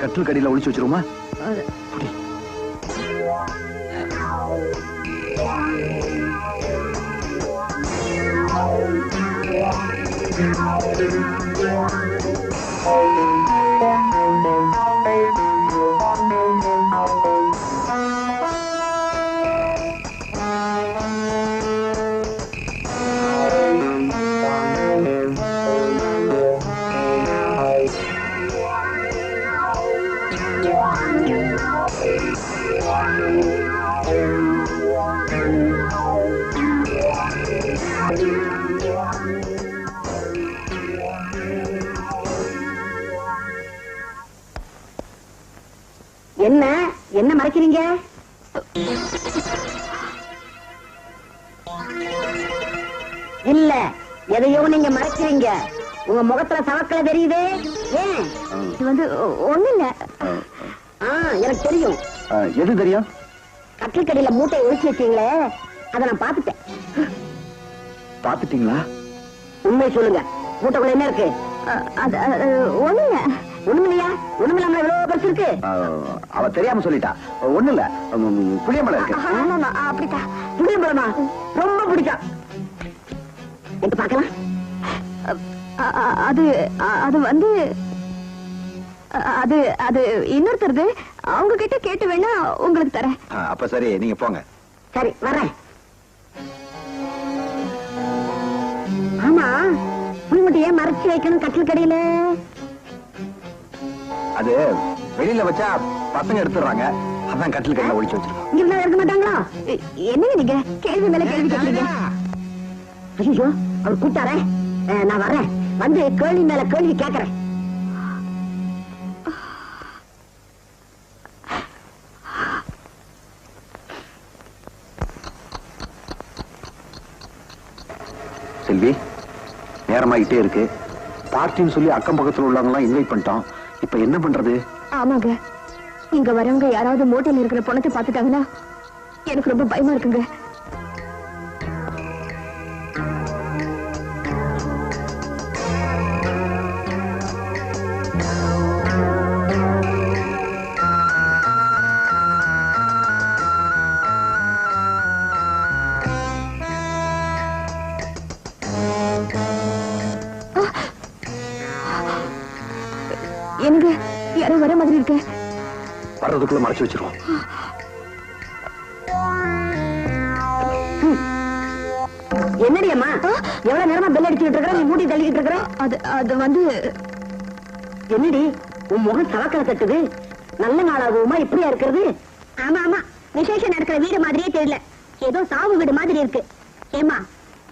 கட்டில் கடியில ஒளிச்சு வச்சிருமா? என்ன என்ன மறைக்கிறீங்க? இல்ல, எதையோ நீங்க மறைக்கிறீங்க. உங்க முகத்துல சவக்கல தெரியுது. ஏன்? இது வந்து ஒண்ணு இல்ல. எனக்கு தெரியும். எது தெரியும்? கட்டில் கடியில மூட்டையை ஒழிச்சு வச்சீங்களே, அதை நான் பாத்துட்டேன். பாத்துட்டீங்களா? உண்மை சொல்லுங்க, மூட்டைக்குள்ள என்ன இருக்கு? ஒண்ணுங்க. ஒண்ணுமில்லையா? ஒண்ணுமில்லாம எவ்வளவு பெருசு இருக்கு? அவ தெரியாம சொல்லிட்டா. ஒண்ணு இல்ல, புளியம்பழம் இருக்கு. அப்படித்தான். புளியம்பழமா? ரொம்ப பிடிச்சா. எங்க பாக்கலாம். அது அது வந்து அது அது இன்னொருத்தருது. அவங்க கிட்ட கேட்டு வேணா உங்களுக்கு தரேன். அப்ப சரி, நீங்க போங்க. சரி, வரேன். ஆமா, புளிமுட்டையே மறைச்சு வைக்கணும் கட்டில் கடையில. அது வெளியில வச்சா பசங்க எடுத்துறாங்க. அதான் கட்டில் கடையில ஒளிச்சு வச்சிருக்கோம். இங்க இருக்க மாட்டாங்களா? என்னங்க நீங்க கேள்வி மேல கேள்வி கேட்கறீங்க? ஐயோ, அவர் கூட்டாரே. நான் வரேன், வந்து கேள்வி மேல கேள்வி கேட்கறேன். செல்வி, நேரமாயிட்டே இருக்கு. பார்ட்டின்னு சொல்லி அக்கம் பக்கத்துல உள்ளவங்க எல்லாம் இன்வைட் பண்ணிட்டோம். இப்ப என்ன பண்றது? ஆமாங்க, இங்க வரவங்க யாராவது மோட்டல் இருக்கிற பணத்தை பாத்துட்டாங்கன்னா எனக்கு ரொம்ப பயமா இருக்குங்க. எனக்கு யாரோ வர மாதிரி இருக்கு. வர்றதுக்குள்ள மறைச்சு வச்சிருவோம். என்னடி அம்மா, எவ்வளவு நேரமா பெல் அடிச்சுட்டு இருக்கிற, நீ மூடி தள்ளிக்கிட்டு இருக்கிற? அது வந்து என்னடி உன் முகம் சவக்கல தட்டுது? நல்ல நாளாகுமா இப்படியா இருக்கிறது? ஆமா ஆமா, விசேஷம் நடக்கிற வீடு மாதிரியே தெரியல, ஏதோ சாவு வீடு மாதிரி இருக்கு. ஏமா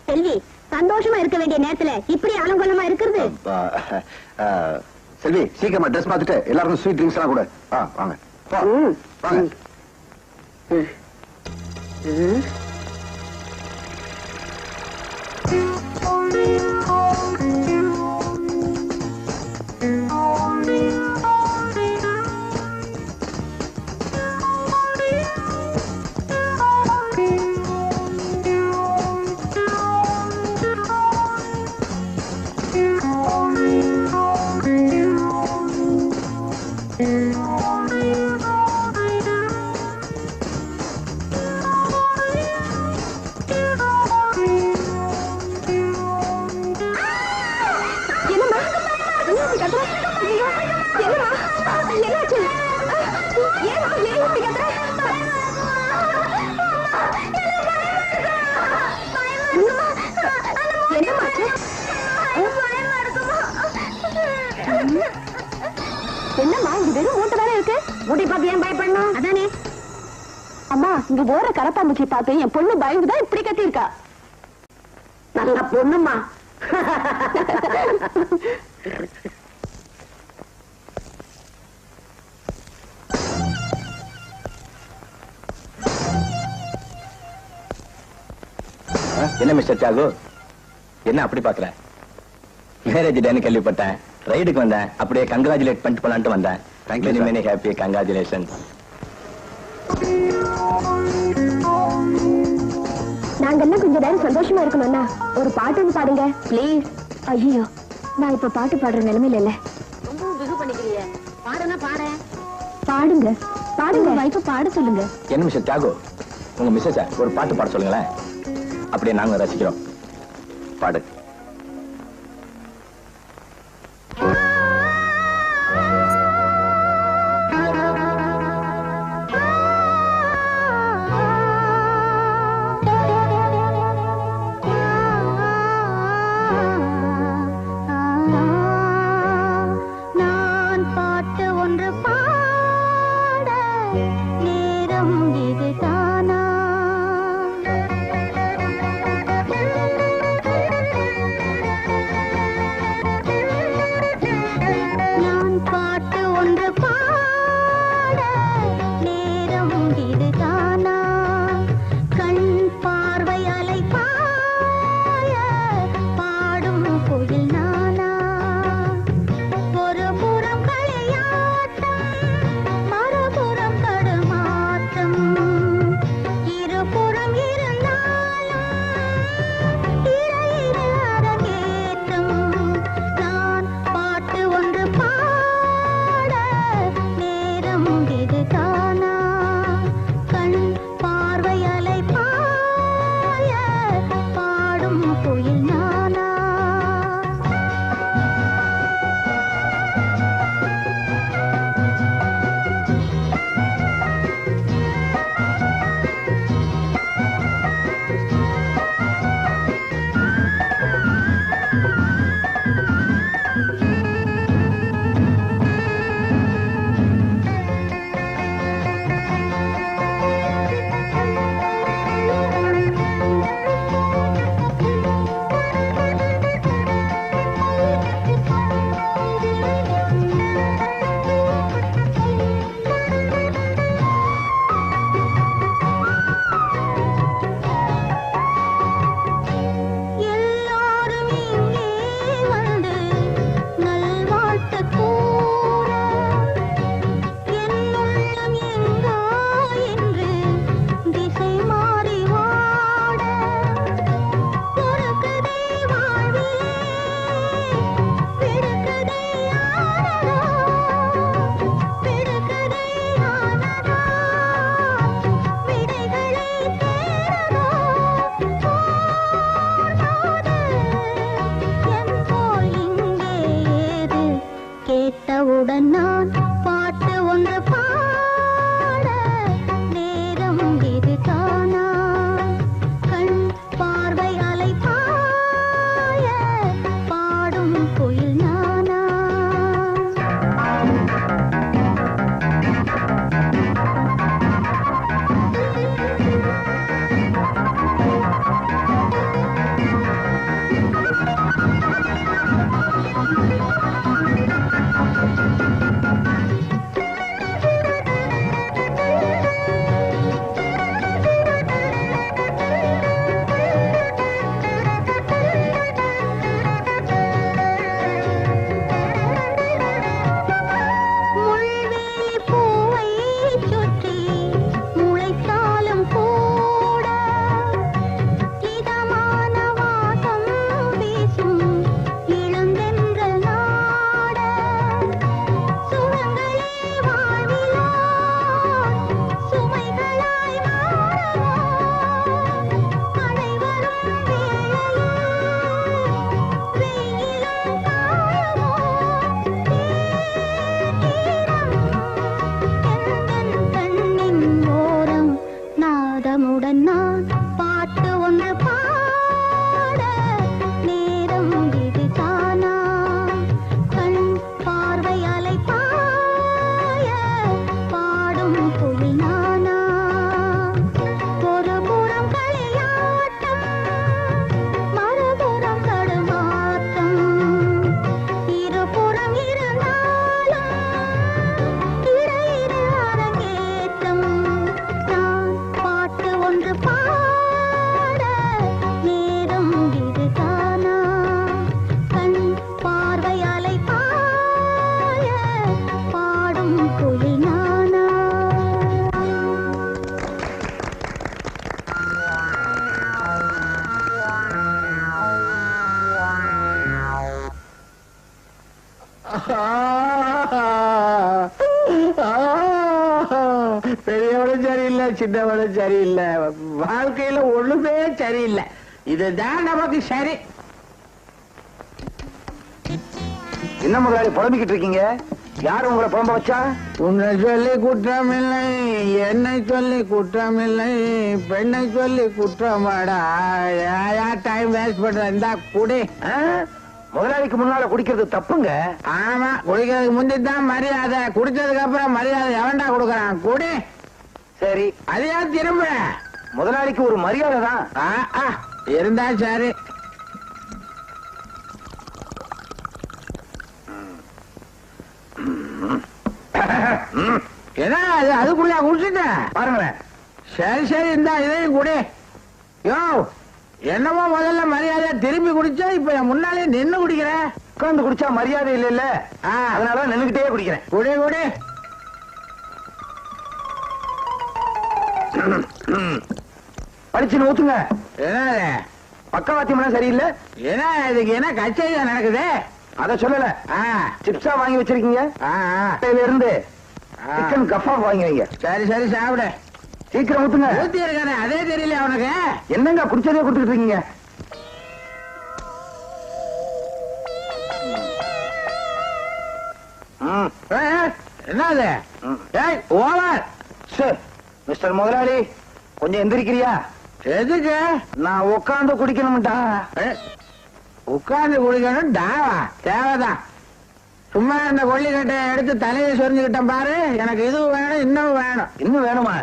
செல்வி, சந்தோஷமா இருக்க வேண்டிய நேரத்துல இப்படி அலங்கோலமா இருக்கிறது? செல்வி, சீக்கிரமா ட்ரெஸ் மாத்திட்டு எல்லாருக்கும் ஸ்வீட் ட்ரிங்க்ஸ் எல்லாம் கூட. வாங்க வாங்க. என்னம்மா இது வெறும் மூட்டை தானே இருக்கு? மூட்டை பார்த்து ஏன் பயப்படணும்? அதானே அம்மா, இங்க ஓர கரப்பாம்பூச்சி பார்த்து என் பொண்ணு பயந்துதான் இப்படி கத்தி இருக்கா. நல்ல பொண்ணுமா. என்ன மிஸ்டர் தியாகு, என்ன அப்படி பாக்குற? மேரேஜ் டேன்னு கேள்விப்பட்டேன், ரைடுக்கு வந்தேன், அப்படியே கங்க்ராச்சுலேட் பண்ணிட்டு போலான்ட்டு வந்தேன். Many many happy congratulation. நாங்கெல்லாம் கொஞ்ச நேரம் சந்தோஷமா இருக்கணும்னா ஒரு பாட்டு பாடுங்க பிளீஸ். ஐயோ, நான் இப்ப பாட்டு பாடுற நிலைமையில இல்ல. ரொம்ப பிகு பண்ணிக்கிறீங்க. பாடுனா பாடு. பாடுங்க பாடுங்க, வைஃப பாட சொல்லுங்க. என்ன மிஸ்டர் தியாகு, உங்க மிஸ்ஸஸ் ஒரு பாட்டு பாட சொல்லுங்களேன், அப்படியே நாங்க ரசிக்கிறோம். பாடு. நான் பாட்டு ஒன்று பாட நேரம் இதுதானா? சின்னவளும் சரியில்லை, வாழ்க்கையில ஒண்ணுமே சரியில்லை. இதுதான் நமக்கு சரி. என்ன முதலாளி புலம்பிக்கிட்டு இருக்கீங்க? யாரு உங்களை புலம்ப வச்சா? உன்னை சொல்லி குற்றமில்லை, என்னை சொல்லி குற்றமில்லை, பெண்ணை சொல்லி குற்றமாடா. டைம் வேஸ்ட் பண்ற இந்த குடி. முதலாளிக்கு முன்னால குடிக்கிறது தப்புங்க. ஆமா, குடிக்கிறதுக்கு முந்திதான் மரியாதை, குடிச்சதுக்கு அப்புறம் மரியாதை எவன்டா கொடுக்கறான்? குடி. சரி, அதையா திரும்ப. முதலாளிக்கு ஒரு மரியாதை தான் இருந்தா சரி. என்ன அதுக்குள்ளா குடிச்சுட்ட பாருங்களேன். சரி சரி, இந்தா இதையும் குடி. யோ, என்னமோ முதல்ல மரியாதை திரும்பி குடிச்சா, இப்ப என் முன்னாலே நின்னு குடிக்கிற. உட்கார்ந்து குடிச்சா மரியாதை இல்ல, அதனால நின்னுகிட்டே குடிக்கிறேன். குடி குடி. படிச்சு ஊத்துங்க. என்ன பக்கவாத்தியம் சரியில்லை. என்ன இதுக்கு என்ன கச்சேரி நடக்குது? அத சொல்லல. சிப்ஸா வாங்கி வச்சிருக்கீங்க, இருந்து சிக்கன் கஃபா வாங்கி வைங்க. சரி சரி, சாப்பிடு. சீக்கிரம் ஊத்துங்க. ஊத்தி இருக்கானே, அதே தெரியல அவனுக்கு. என்னங்க குடிச்சதே கொடுத்துட்டு இருக்கீங்க? என்னது? ஓவர். மிஸ்டர் முதலாளி, கொஞ்சம் எந்திரிக்கிறியா? எதுக்கு? நான் உட்கார்ந்து குடிக்கணும்டா. உட்கார்ந்து குடிக்கணும் டாவா? தேவைதான். சும்மா இந்த கொல்லிக்கட்டை எடுத்து தலையை சொரிஞ்சுக்கிட்டேன் பாரு. எனக்கு இது வேணும், இன்னும் வேணும். இன்னும் வேணுமா?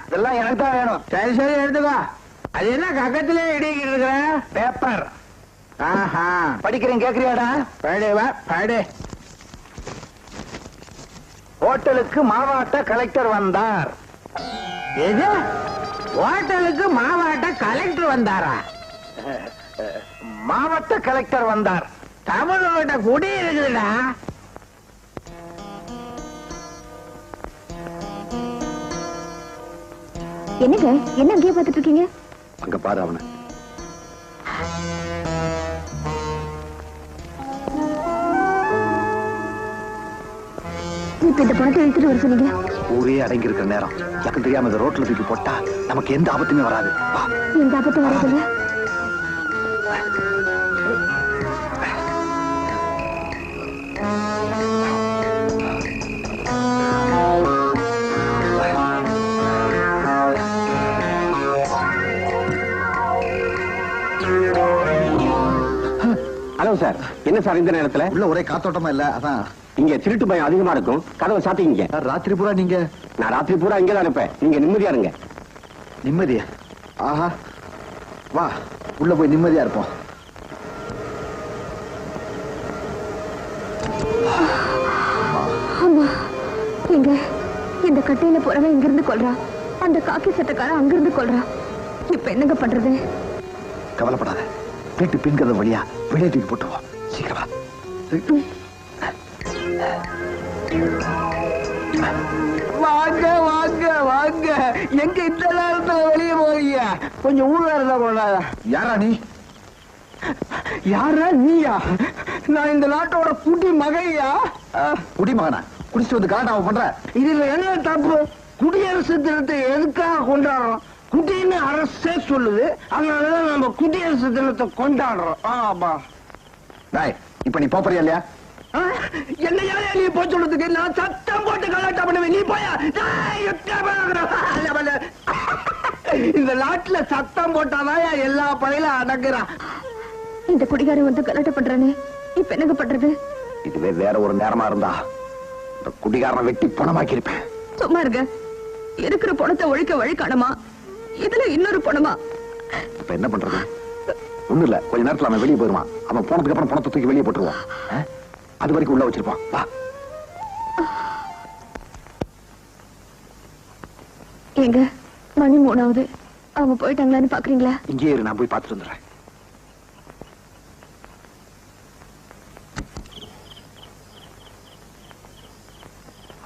இதெல்லாம் எனக்கு தான் வேணும். சரி சரி, எடுத்துக்கோ. அது என்ன கக்கத்திலே இடிக்கிட்டு இருக்கிற? பேப்பர். ஆஹா, படிக்கிறேன், கேக்குறியாடா? படி வா, படி. ஹோட்டலுக்கு மாவாட்ட கலெக்டர் வந்தார். எது? ஹோட்டலுக்கு மாவாட்ட கலெக்டர் வந்தாரா? மாவட்ட கலெக்டர் வந்தார். தமிழோட குடி இருக்குதுடா. என்னங்க, என்ன அங்கேயே பார்த்துட்டு இருக்கீங்க? அங்க பாரு அவனை. இப்ப இந்த பணத்தை எடுத்துட்டு வர சொன்னீங்க. ஊரே அடங்கி இருக்கிற நேரம், எனக்கு தெரியாம இந்த ரோட்ல தூக்கி போட்டா நமக்கு எந்த ஆபத்துமே வராது. எந்த ஆபத்தும் வராதுங்க. ஹலோ சார், என்ன சார் இந்த நேரத்துல? உள்ள ஒரே காத்தோட்டமா இல்ல, அதான். இங்க திருட்டு பயம் அதிகமா இருக்கும், கதவை சாத்திங்க. ராத்திரி பூரா நீங்க? நான் ராத்திரி பூரா இங்கே தான் இருப்பேன், நீங்க நிம்மதியா இருங்க. நிம்மதியா? ஆஹா, வா உள்ள போய் நிம்மதியா இருப்போம். ஆமா, எங்க இந்த கட்டையில போறவன் இங்கிருந்து கொல்றான், அந்த காக்கி சட்டக்காரன் அங்கிருந்து கொல்றான். இப்ப என்னங்க பண்றது? கவலைப்படாத, வீட்டு பின்கத வழியா வெளியே தூக்கி போட்டுருவோம். சீக்கிரமா. வாங்க வாங்க வாங்க, எங்க இந்த நேரத்துல வெளியே போறீங்க? கொஞ்சம் ஊழ இருந்தா கொண்டாத. யாரா நீ? யாரா நீயா? நான் இந்த நாட்டோட குடி மகையா. குடிமகனா? குடிச்சிட்டு வந்து காட்டாம பண்ற? இதுல என்ன தப்பு? குடியரசு தினத்தை எதுக்காக கொண்டாடுறோம்? குடின்னு அரசே சொல்லுது, அதனாலதான் நம்ம குடியரசு தினத்தை கொண்டாடுறோம். ஆமா. டாய், இப்ப நீ போறியா இல்லையா? என்ன யாரையா நீ போய் சொல்றதுக்கு? நான் சத்தம் போட்டு கலாட்டா பண்ணுவேன், நீ போயா? இந்த நாட்டுல சத்தம் போட்டாதான் எல்லா பழையில அடங்குறான். இந்த குடிகாரன் வந்து கலாட்டம் பண்றானே, இப்ப என்னங்க பண்றது? இதுவே வேற ஒரு நேரமா இருந்தா இந்த குடிகாரனை வெட்டி பணமாக்கி இருப்பேன். சும்மா இருங்க. இருக்கிற பணத்தை ஒழிக்க வழி காணுமா? இதுல இன்னொரு பணமா? இப்ப என்ன பண்றது? ஒண்ணு இல்ல, கொஞ்ச நேரத்துல அவன் வெளியே போயிருவான். அவன் போனதுக்கு அப்புறம் பணத்தை தூக்கி வெளியே போட்டுருவான். அது வரைக்கும் உள்ள வச்சிருப்பான். வா. எங்க மணி 3ஆவது, அவங்க போயிட்டாங்களான்னு பாக்குறீங்களா? இங்கே இரு, நான் போய் பார்த்துட்டு வந்துடுறேன்.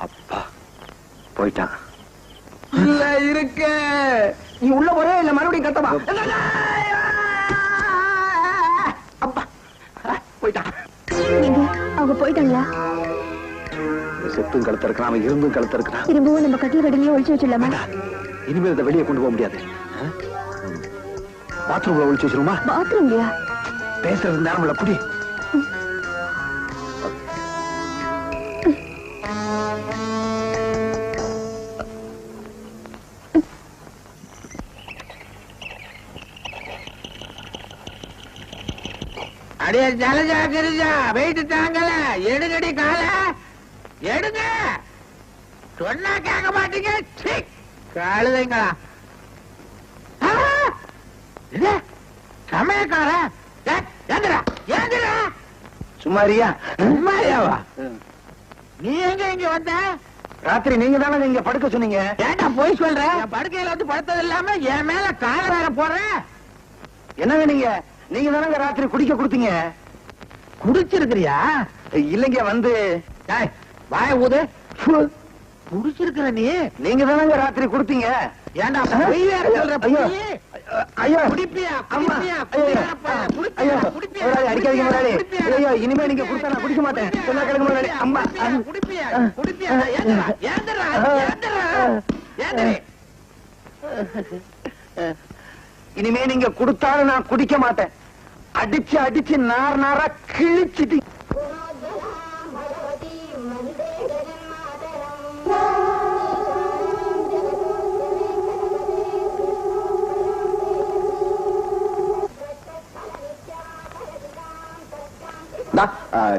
அப்பா போயிட்டான். இல்ல இருக்க. நீ உள்ள போற இல்ல மறுபடியும் கத்தமா? அப்பா போயிட்டான். எங்க அவங்க போயிட்டாங்களா? செத்தும் கழுத்த இருக்கிறான், அவன் இருந்தும் கழுத்த இருக்கிறான். திரும்பவும் நம்ம கட்டில கடையிலேயே ஒழிச்சு வச்சிடலாமா? இனிமேல் இதை வெளியே கொண்டு போக முடியாது. பாத்ரூம்ல ஒழிச்சு வச்சிருமா? பாத்ரூம்லயா? பேசுறது நேரம்ல குடி. அடியே ஜலஜா கிரிஜா வெயிட் தாங்கல, எடுங்கடி கால எடுங்க. சொன்னா கேட்க மாட்டீங்க. கழுதைங்களா சமயக்கார சும்மாரியா? சும்மாரியாவா? நீ எங்க இங்க வந்த? ராத்திரி நீங்க தானே இங்க படுக்க சொன்னீங்க. ஏன்டா போய் சொல்ற? என் படுக்கையில வந்து படுத்தது இல்லாம என் மேல கால வேற போற. என்னங்க நீங்க தானங்க ராத்திரி குடிக்க கொடுத்தீங்க. குடிச்சிருக்கிறியா? இல்லைங்க வந்து வாய ஊது. குடிச்சிருக்கிற நீ? நீங்க தானங்க ராத்திரி கொடுத்தீங்க. ஏன்டா பொய் வேற சொல்ற? ஐயோ குடிப்பியா? அம்மா ஐயோ அடிக்காதீங்க முதலாளி. ஐயோ இனிமே நீங்க கொடுத்தா நான் குடிக்க மாட்டேன். சொன்னா கேளுங்க முதலாளி. அம்மா குடிப்பியா? குடிப்பியா? ஏந்திரா ஏந்திரா ஏந்திரே. இனிமே நீங்க கொடுத்தாலும் நான் குடிக்க மாட்டேன். அடிச்சு அடிச்சு நாரா கிழிச்சிட்டு.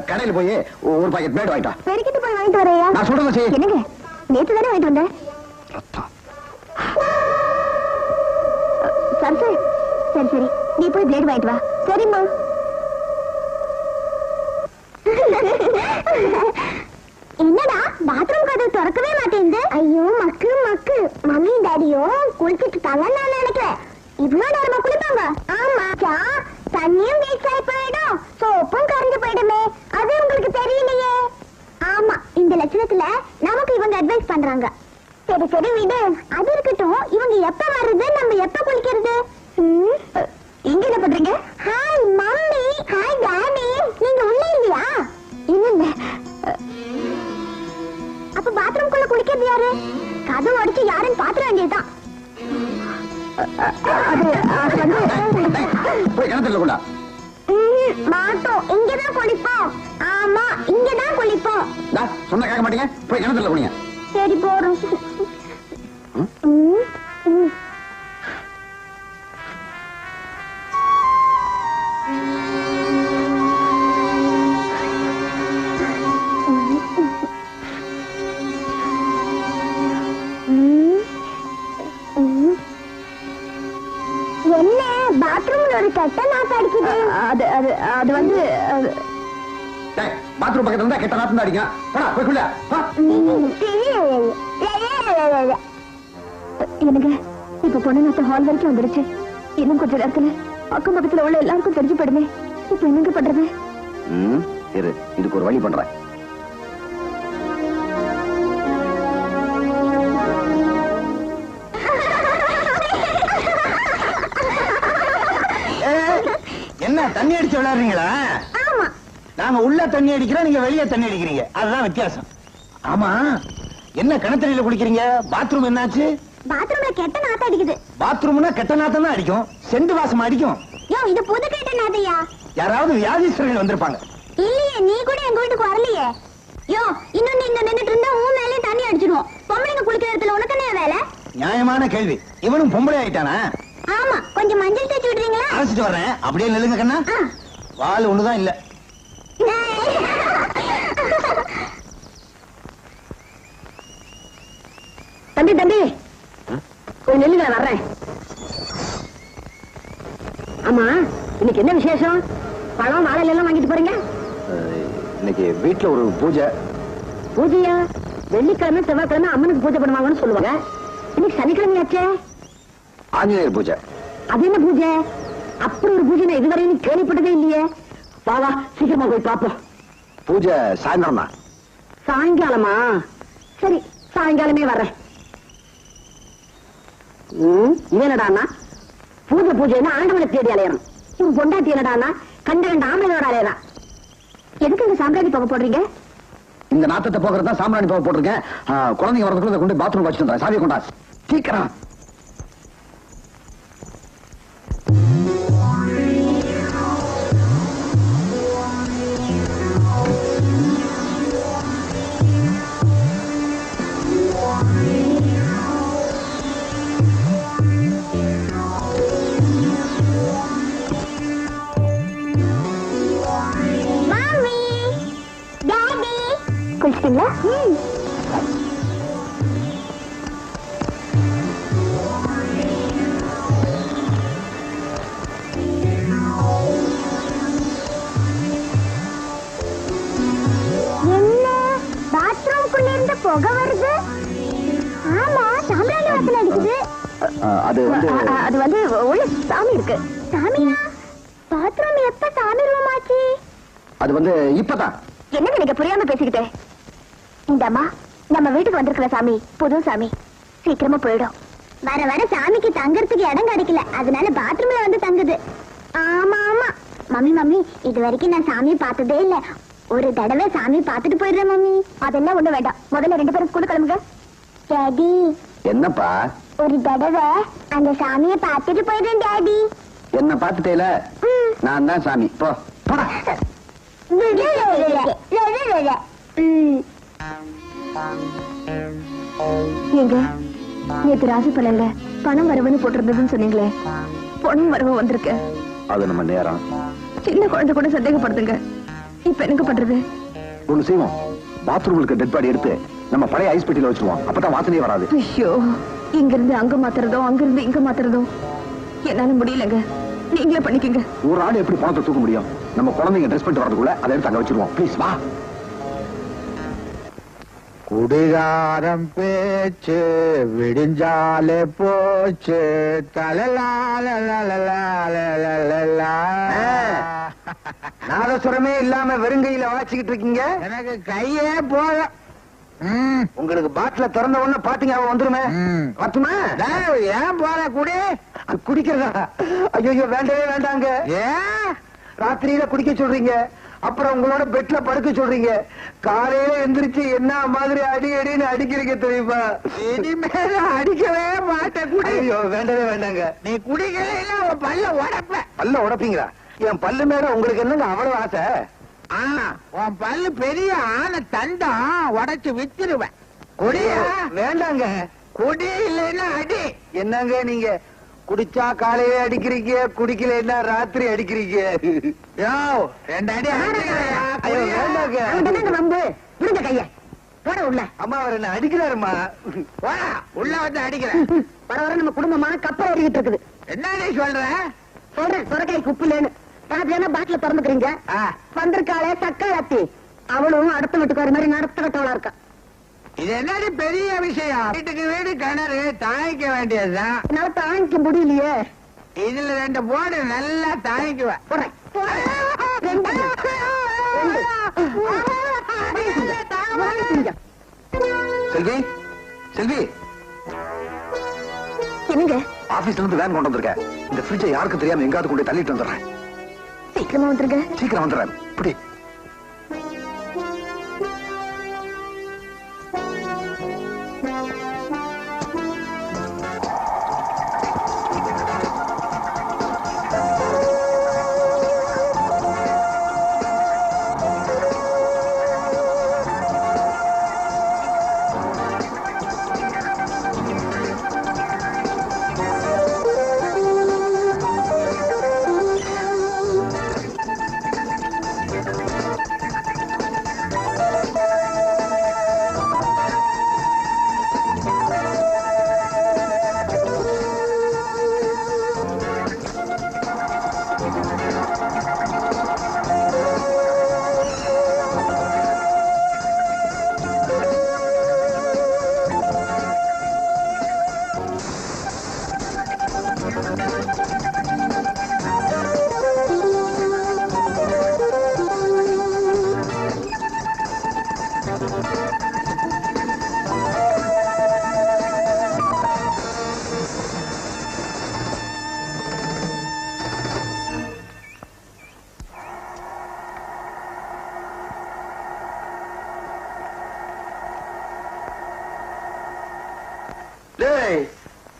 கடையில போய் ஒரு பாக்கெட் பிளேட் வாங்கிட்டா. பெருக்கிட்டு போய் வாங்கிட்டு வரையா? நான் சொல்றத செய்ய. என்னங்க நேத்து தானே வாங்கிட்டு வந்தேன். சரி சரி நீ போய் பிளேட் வாங்கிட்டு வா. சரிம்மா. என்னடா பாத்ரூம் கதவு திறக்கவே மாட்டேங்குது? ஐயோ மக்கு மக்கு. மம்மி டாடியும் குளிச்சிட்டு இருக்காங்கன்னு நான் நினைக்கிறேன். இவ்வளவு நேரமா குளிப்பாங்க? ஆமா தண்ணியும் வேஸ்ட் ஆகி போயிடும், சோப்பும் கரைஞ்சு போயிடுமே. அது உங்களுக்கு தெரியலையே. ஆமா இந்த லட்சணத்துல நமக்கு இவங்க அட்வைஸ் பண்றாங்க. சரி சரி விடு, அது இருக்கட்டும். இவங்க எப்ப வர்றது, நம்ம எப்ப குளிக்கிறது? இங்க என்ன பண்றீங்க? Hi mummy. Hi daddy. நீங்க உள்ள இல்லையா? இல்ல. அப்ப பாத்ரூம்குள்ள குளிக்கிறது யாரு? கதவு அடிச்சு யாருன்னு பாத்துற வேண்டியதுதான். போய் கிணத்துல கொண்டா. மாட்டோம், இங்கதான் குளிப்போம். ஆமா இங்கதான் குளிப்போம். சொன்ன கேட்க மாட்டீங்க. போய் கிணத்துல குளிங்க. சரி போறோம். என்ன பாத்ரூம்ல ஒரு கெட்ட நாத்து அடிக்குது? அது வந்து பாத்ரூம் பக்கத்துல இருந்தா கெட்ட நாத்தம் அடிக்கும். போய் குள்ள. எனக்கு இப்ப பொண்ணு நாத்து ஹால் வரைக்கும் வந்துருச்சு. இன்னும் கொஞ்ச நேரத்துல அக்கம் பக்கத்துல உள்ள எல்லாருக்கும் தெரிஞ்சு போயிடுமே. இப்ப என்னங்க பண்றது? இரு, இதுக்கு ஒரு வழி பண்றேன். என்ன தண்ணி அடிச்சு விளையாடுறீங்களா? ஆமா. நாங்க உள்ள தண்ணி அடிக்கிறோம், நீங்க வெளியே தண்ணி அடிக்கிறீங்க. அதுதான் வித்தியாசம். ஆமா என்ன கிணத்தடியில குளிக்கிறீங்க? பாத்ரூம் என்னாச்சு? பாத்ரூம்ல கெட்ட நாத்து அடிக்குது. பாத்ரூம்னா கெட்ட நாத்தம் தான் அடிக்கும். செண்டு வாசம் அடிக்கும். யோ இது புது கெட்ட நாத்தையா? யாராவது வியாதிஸ்தர்கள் வந்திருப்பாங்க. இல்லையே, நீ கூட எங்க வீட்டுக்கு வரலையே. யோ இன்னும் நீ இங்க நின்னுட்டு இருந்தா உன் மேலே தண்ணி அடிச்சிடுவோம். பொம்பளைங்க குளிக்கிற இடத்துல உனக்கு என்ன வேலை? நியாயமான கேள்வி. இவனும் பொம்பளை ஆயிட்டானா? ஆமா, கொஞ்சம் மஞ்சள் தேய்ச்சி விடுறீங்களா? அழைச்சிட்டு வர்றேன். அப்படியே நில்லுங்க கண்ணா. வால் ஒண்ணுதான் இல்ல. தம்பி தம்பி கொஞ்சம் நில்லுங்க, வர்றேன். ஆமா இன்னைக்கு என்ன விசேஷம்? பழம் வாழை எல்லாம் வாங்கிட்டு போறீங்க? இன்னைக்கு வீட்டுல ஒரு பூஜை. பூஜையா? வெள்ளிக்கிழமை செவ்வாய்க்கிழமை அம்மனுக்கு பூஜை பண்ணுவாங்கன்னு சொல்லுவாங்க. இன்னைக்கு சனிக்கிழமையாச்சே. ஆஞ்சநேயர் பூஜை. அது என்ன பூஜை? அப்படி ஒரு பூஜை நான் இதுவரையும் கேள்விப்பட்டதே இல்லையே. வா சீக்கிரமா போய் பாப்போம். பூஜை சாயந்தரம் தான். சாயங்காலமா? சரி சாயங்காலமே வர்றேன். என்னடானா பூஜை பூஜைன்னா ஆண்டவனை தேடி அலையணும். இவன் பொண்டாட்டி என்னடானா கண்ட கண்ட ஆம்பளையோட அலையறான். எதுக்கு இந்த சாம்பிராணி புகை போடுறீங்க? இந்த நாத்தத்தை போக்குறதா சாம்பிராணி புகை போட்டிருக்கேன். குழந்தைங்க வரதுக்குள்ள கொண்டு பாத்ரூம் வச்சுட்டு சாவியை கொண்டா சீக்கிரம். போலாம்ல? என்ன பாத்ரூம்குள்ள இருந்து புகை வருது? ஆமா, சாம்பிராணி வாசனை அடிக்குது. அது வந்து உள்ள சாமி இருக்கு. சாமியா? பாத்ரூம் எப்ப சாமி ரூம் ஆச்சு? அது வந்து இப்பதான். என்னங்க நீங்க புரியாம பேசிக்கிட்டே? இந்தம்மா, நம்ம வீட்டுக்கு வந்திருக்கிற சாமி புது சாமி, சீக்கிரமா போயிடும். வர வர சாமிக்கு தங்கறதுக்கு இடம் கிடைக்கல, அதனால பாத்ரூம்ல வந்து தங்குது. ஆமா ஆமா மம்மி, மம்மி இது வரைக்கும் நான் சாமியை பார்த்ததே இல்ல. ஒரு தடவை சாமி பார்த்துட்டு போயிடுறேன் மம்மி. அதெல்லாம் ஒண்ணு வேண்டாம், முதல்ல 2 பேரும் ஸ்கூலுக்கு கிளம்புங்க. டாடி, என்னப்பா? ஒரு தடவை அந்த சாமியை பார்த்துட்டு போயிடுறேன் டாடி. என்ன பார்த்துட்டேல? நான் தான் சாமி. போ. எங்க நேற்று ராசி பலன்ல பணம் வரவுன்னு போட்டிருந்ததுன்னு சொன்னீங்களே, பணம் வரவு வந்திருக்கு. அது நம்ம நேரம். சின்ன குழந்தை கூட சந்தேகப்படுதுங்க. இப்ப எனக்கு பண்றது? ஒண்ணு செய்வோம், பாத்ரூம்ல டெட் பாடி எடுத்து நம்ம பழைய ஐஸ் பெட்டியில வச்சிருவோம். அப்பதான் வாசனையே வராது. ஐயோ, இங்க இருந்து அங்க மாத்துறதோ அங்க இருந்து இங்க மாத்துறதோ என்னால முடியலங்க. நீங்களே பண்ணிக்கங்க. ஒரு ஆள் எப்படி பணத்தை தூக்க முடியும்? நம்ம குழந்தைங்க ட்ரெஸ் பண்ணிட்டு வரதுக்குள்ள அதை எடுத்து அங்க வச்சிருவோம். ப்ளீஸ் வா. குடிகாரம் பேச்சு விடிஞ்சாலே போச்சு. நாதசுரமே இல்லாம வெறுங்கையில வாசிக்கிட்டு இருக்கீங்க. எனக்கு கையே போல. உங்களுக்கு பாட்டில திறந்த உடனே பாத்தீங்க அவன் வந்துருமே. வரட்டுமா? ஏன் போற குடி? குடிக்கிறதா? ஐயோ வேண்டவே வேண்டாங்க. ஏன் ராத்திரியில குடிக்க சொல்றீங்க, அப்புறம் உங்களோட பெட்ல படுக்க சொல்றீங்க, காலையில எந்திரிச்சு என்ன மாதிரி அடி அடின்னு அடிக்கிறீங்க தெரியுமா? இனிமேல அடிக்கவே மாட்டேன் குடி. ஐயோ வேண்டவே வேண்டாங்க. நீ குடிக்கலைன்னா உன் பல்ல உடைப்ப. பல்ல உடைப்பீங்களா? என் பல்லு மேல உங்களுக்கு என்னங்க அவ்வளவு ஆசை? உன் பல்லு பெரிய ஆன தண்டம் உடைச்சு வித்துருவேன். குடியா? வேண்டாங்க. குடி இல்லைன்னா அடி. என்னங்க நீங்க குடிச்சா காலையில அடிக்கிறீங்க, குடிக்கலைன்னா ராத்திரி அடிக்கிறீங்க. யோ 2 அடி அடிக்கிறையா? ஐயோ வேண்டாங்க. வந்து விடுங்க கைய, போட உள்ள. அம்மா அவர் என்ன அடிக்கிறாருமா? வா உள்ள வந்து அடிக்கிறேன். வர வர நம்ம குடும்பமான கப்பல் ஓடிக்கிட்டு இருக்குது. என்ன நீ சொல்ற? சொல்றேன், சொரக்காய் குப்பிலேன்னு ராத்திரியான பாட்டில திறந்துக்கிறீங்க. வந்திருக்காளே சக்காத்தி, அவளும் அடுத்த வீட்டுக்கு மாதிரி நடத்த கட்டவளா இருக்கா. இது என்னடி பெரிய விஷயம்? வீட்டுக்கு வீடு கிணறு தாய்க்க வேண்டியதுதான். என்னால தாங்கிக்க முடியலையே. இதுல 2 போடு நல்லா தாய்க்குவேன். போடுறேன். செல்வி, செல்வி, என்னங்க ஆபீஸ்ல இருந்து வேன் கொண்டு வந்திருக்கேன். இந்த ஃப்ரிட்ஜை யாருக்கும் தெரியாம எங்காவது கொண்டு தள்ளிட்டு வந்துடுறேன். சீக்கிரமா வந்துருங்க. சீக்கிரம் வந்துடுறேன். இப்படி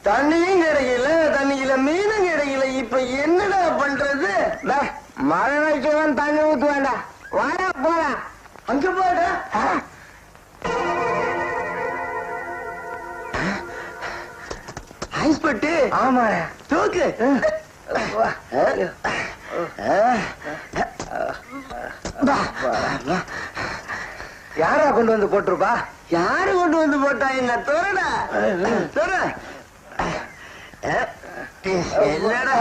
தண்ணியும் கிடைக்கல, தண்ணியில மீனும் கிடைக்கல. இப்ப என்னடா பண்றது? மழை வைக்கவன் தண்ணி ஊத்து வேண்டாம். வாடா போலாம். அங்க போடா. ஐஸ் பட்டு. ஆமா தூக்கு. யார யாரா கொண்டு வந்து போட்டிருப்பா? யாரு கொண்டு வந்து போட்டா? என்ன தோறடா தோற இல்லடா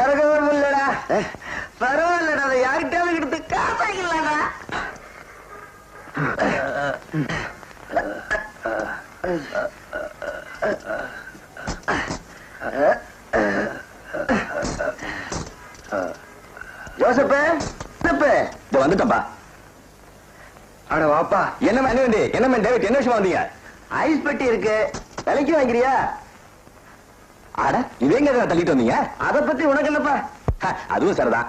இல்லடா பரவாயில்லடா. அதை யார்கிட்ட எடுத்து காசாக்கலடா. ஜோசப் வந்துட்டப்பா. அட வாப்பா. என்ன வேண்டி? என்ன டேவிட், என்ன விஷயம் வந்தீங்க? ஐஸ் பெட்டி இருக்கு, விலைக்கு வாங்கிறியா? அட இதேங்க தள்ளிட்டு வந்தீங்க. அதை பத்தி உனக்கு என்னப்பா? அதுவும் சரிதான்.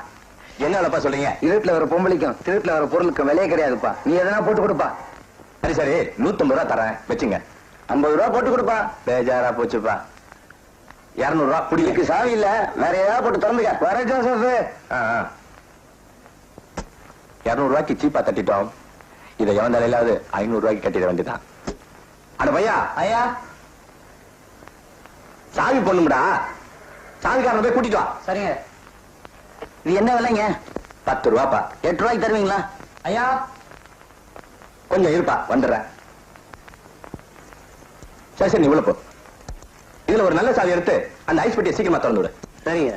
என்னப்பா சொல்றீங்க? இருட்டுல வர பொம்பளைக்கும் திருட்டுல வர பொருளுக்கும் விலையே கிடையாதுப்பா. நீ எதனா போட்டு கொடுப்பா. சரி சரி, 150 ரூபா தரேன் வச்சுங்க. 50 ரூபா போட்டு கொடுப்பா. பேஜாரா போச்சுப்பா. 200 ரூபா குடிக்கு சாவி இல்ல, வேற ஏதாவது போட்டு திறந்துக்க. வர ஜோசப். 200 ரூபாய்க்கு சீப்பா தட்டிட்டோம். இதை எவன் தலையிலாவது 500 ரூபாய்க்கு கட்டிட வேண்டியதான். அட பையா, ஐயா சாவி பொண்ணுடா. சாவிக்காரன் போய் கூட்டிட்டு வா. சரிங்க. இது என்ன விலைங்க? 10 ரூபாப்பா. 8 ரூபாய்க்கு தருவீங்களா? ஐயா கொஞ்சம் இருப்பா, வந்துடுறேன். சரி சரி, நீ உள்ள போ. இதுல ஒரு நல்ல சாவி எடுத்து அந்த ஐஸ் பெட்டியை சீக்கிரமா திறந்து விடு. சரிங்க.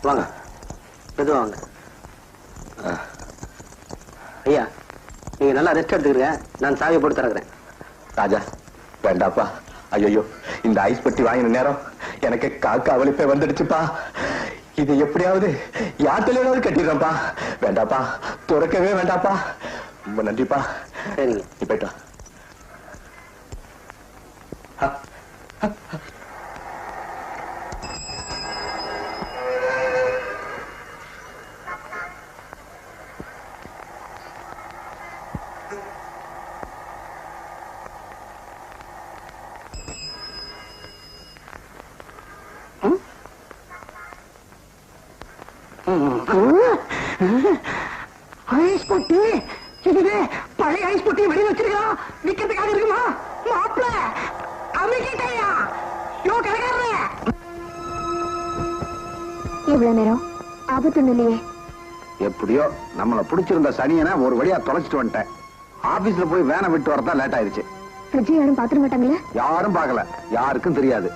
வாங்க, வாங்க. ஐயா, நீங்க நல்லா ரெஸ்ட் எடுத்துக்கிறீங்க. நான் சாவியை போட்டு தரக்கிறேன். ராஜா வேண்டாப்பா. ஐயோ, இந்த ஐஸ் பெட்டி வாங்கின நேரம் எனக்கு காக்கா அவளிப்பே வந்துடுச்சுப்பா. இது எப்படியாவது யாத்திரையாவது கட்டிடுறேன்ப்பா. வேண்டாப்பா, துறக்கவே வேண்டாப்பா. ரொம்ப நன்றிப்பா. சரிங்க, நீ போயிட்டா. ஐஸ் பொட்டி, இதுவே பழைய ஐஸ் பொட்டி வெளியே வச்சிருக்கோம். விக்கிறதுக்காக இருக்குமா? மாப்பிள அமைக்கிட்டயா? யோ கடைக்காரரே, எவ்வளவு நேரம்? ஆபத்து இல்லையே. எப்படியோ நம்மள பிடிச்சிருந்த சனியனை ஒரு வழியா தொலைச்சிட்டு வந்துட்டேன். ஆபீஸ்ல போய் வேனை விட்டு வரதா லேட் ஆயிடுச்சு. ஃப்ரிட்ஜ் யாரும் பாத்துட மாட்டாங்களே? யாரும் பார்க்கல, யாருக்கும் தெரியாது.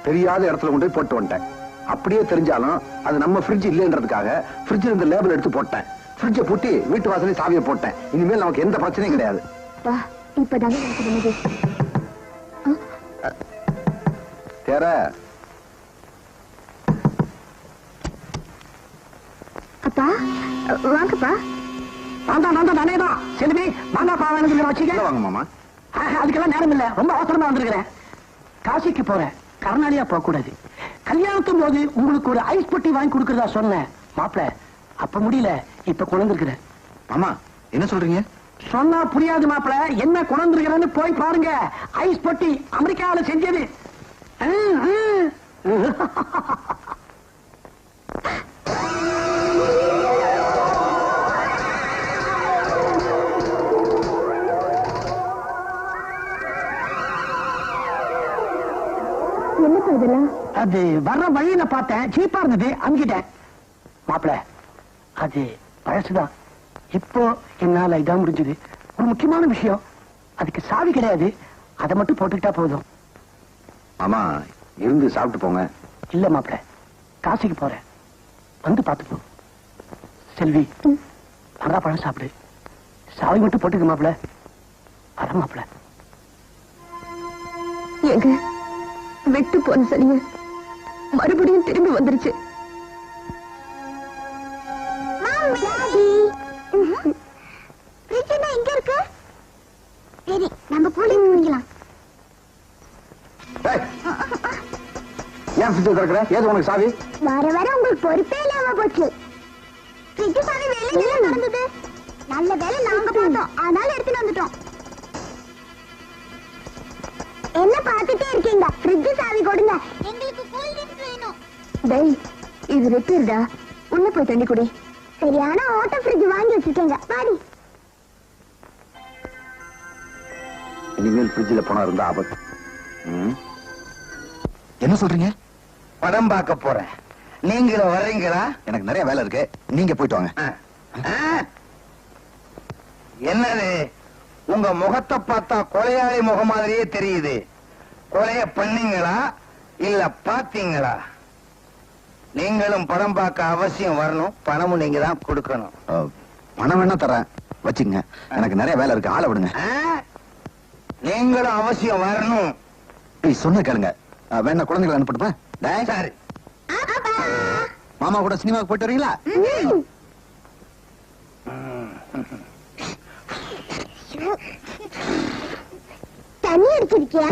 தெரியாத இடத்துல கொண்டு போய் போட்டு வந்துட்டேன். அப்படியே தெரிஞ்சாலும் அது நம்ம ஃப்ரிட்ஜ் இல்லைன்றதுக்காக ஃப்ரிட்ஜ்ல இருந்த லேபிள் எடுத்து போட்டேன். ஃப்ரிட்ஜை பூட்டி வீட்டு வாசலே சாவியை போட்டேன். இனிமேல் நமக்கு எந்த பிரச்சனையும் கிடையாது. இப்பதாங்க எனக்கு நினைவு. தேர அப்பா வாங்கப்பா. நானேதான் செல்வி. மாங்காப்பா வேணுங்கிற வச்சுக்க. வாங்க மாமா. அதுக்கெல்லாம் நேரம் இல்ல, ரொம்ப அவசரமா வந்திருக்கிறேன். காசிக்கு போறேன், கர்நாடகா போக கூடாது. கல்யாணத்தும் போது உங்களுக்கு ஒரு ஐஸ் பொட்டி வாங்கி கொடுக்கறதா சொன்னேன் மாப்பிள. அப்ப முடியல, இப்ப குழந்திருக்கிறேன். மாமா என்ன சொல்றீங்க? சொன்னா புரியாது மாப்பிள. என்ன குழந்திருக்கிறேன்னு போய் பாருங்க. ஐஸ் பொட்டி அமெரிக்காவில செஞ்சது. என்னப்பா இதெல்லாம்? அது வர்ற வழியில பார்த்தேன், சீப்பா இருந்தது, அங்கிட்டேன். மாப்பிள அது பழசுதான். இப்போ என்னால இதான் முடிஞ்சது. ஒரு முக்கியமான விஷயம், அதுக்கு சாவி கிடையாது. அதை மட்டும் போட்டுக்கிட்டா போதும். மாமா இருந்து சாப்பிட்டு போங்க. இல்ல மாப்பிள, காசிக்கு போறேன், வந்து பார்த்துப்போம். செல்வி, நல்லா பழம் சாப்பிடு. சாவி மட்டும் போட்டுக்க மாப்பிள. வர மாப்பிள. எங்க வெட்டு போன சனிய மறுபடியும் திரும்பி வந்துருச்சு. எங்க இருக்கு? சரி, நம்ம கூலிங் குடிக்கலாம். ஏன் ஃப்ரிட்ஜ் திறக்கிற? ஏது உனக்கு சாவி? வர வர உங்களுக்கு பொறுப்பே இல்லாம போச்சு. ஃப்ரிட்ஜ் சாவி வெளியில நடந்தது. நல்ல வேளை நாங்க பார்த்தோம், அதனால எடுத்துட்டு வந்துட்டோம். என்ன பார்த்துட்டே இருக்கீங்க? ஃப்ரிட்ஜ் சாவி கொடுங்க. எங்களுக்கு கூல் ட்ரிங்க்ஸ் வேணும். டேய், இது ரிப்பேர்டா. உள்ள போய் தண்ணி குடி. சரியான ஓட்ட ஃப்ரிட்ஜ் வாங்கி வச்சிருக்கீங்க. பாடி. இனிமேல் ஃப்ரிட்ஜில் பணம் இருந்தா ஆபத்து. என்ன சொல்றீங்க? படம் பார்க்க போறேன். நீங்களும் வர்றீங்களா? எனக்கு நிறைய வேலை இருக்கு, நீங்க போயிட்டு வாங்க. என்னது, உங்க முகத்தை பார்த்தா கொலையாளி முகம் மாதிரியே தெரியுது. கொலைய பண்ணீங்களா இல்ல பாத்தீங்களா? நீங்களும் படம் பார்க்க அவசியம் வரணும். பணமும் நீங்க தான் கொடுக்கணும். பணம் வேணா தரேன், வச்சுங்க. எனக்கு நிறைய வேலை இருக்கு, ஆளை விடுங்க. நீங்களும் அவசியம் வரணும். சொன்ன கேளுங்க. வேணா குழந்தைகளை அனுப்பிட்டுப்பா. சரி. மாமா கூட சினிமாவுக்கு போயிட்டு வரீங்களா? தண்ணி அடிச்சிருக்கியா?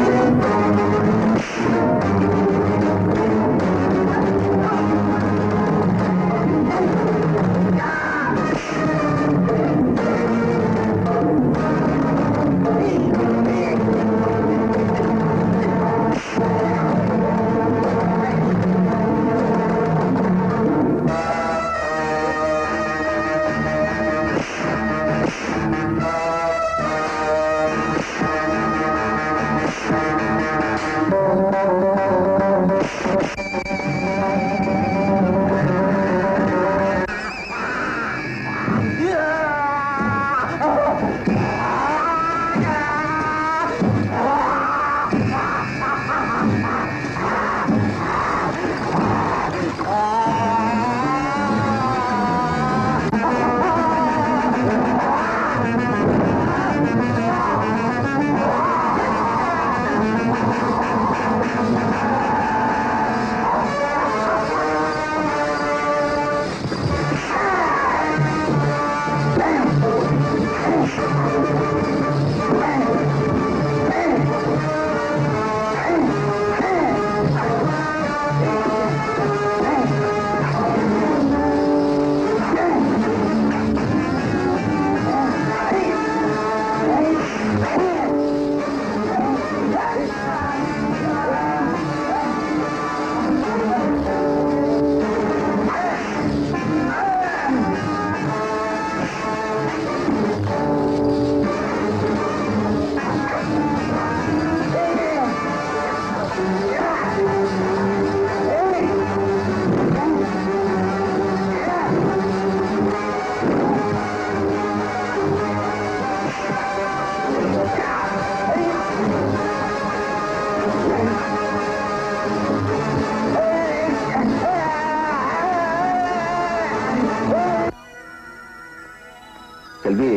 செல்வி,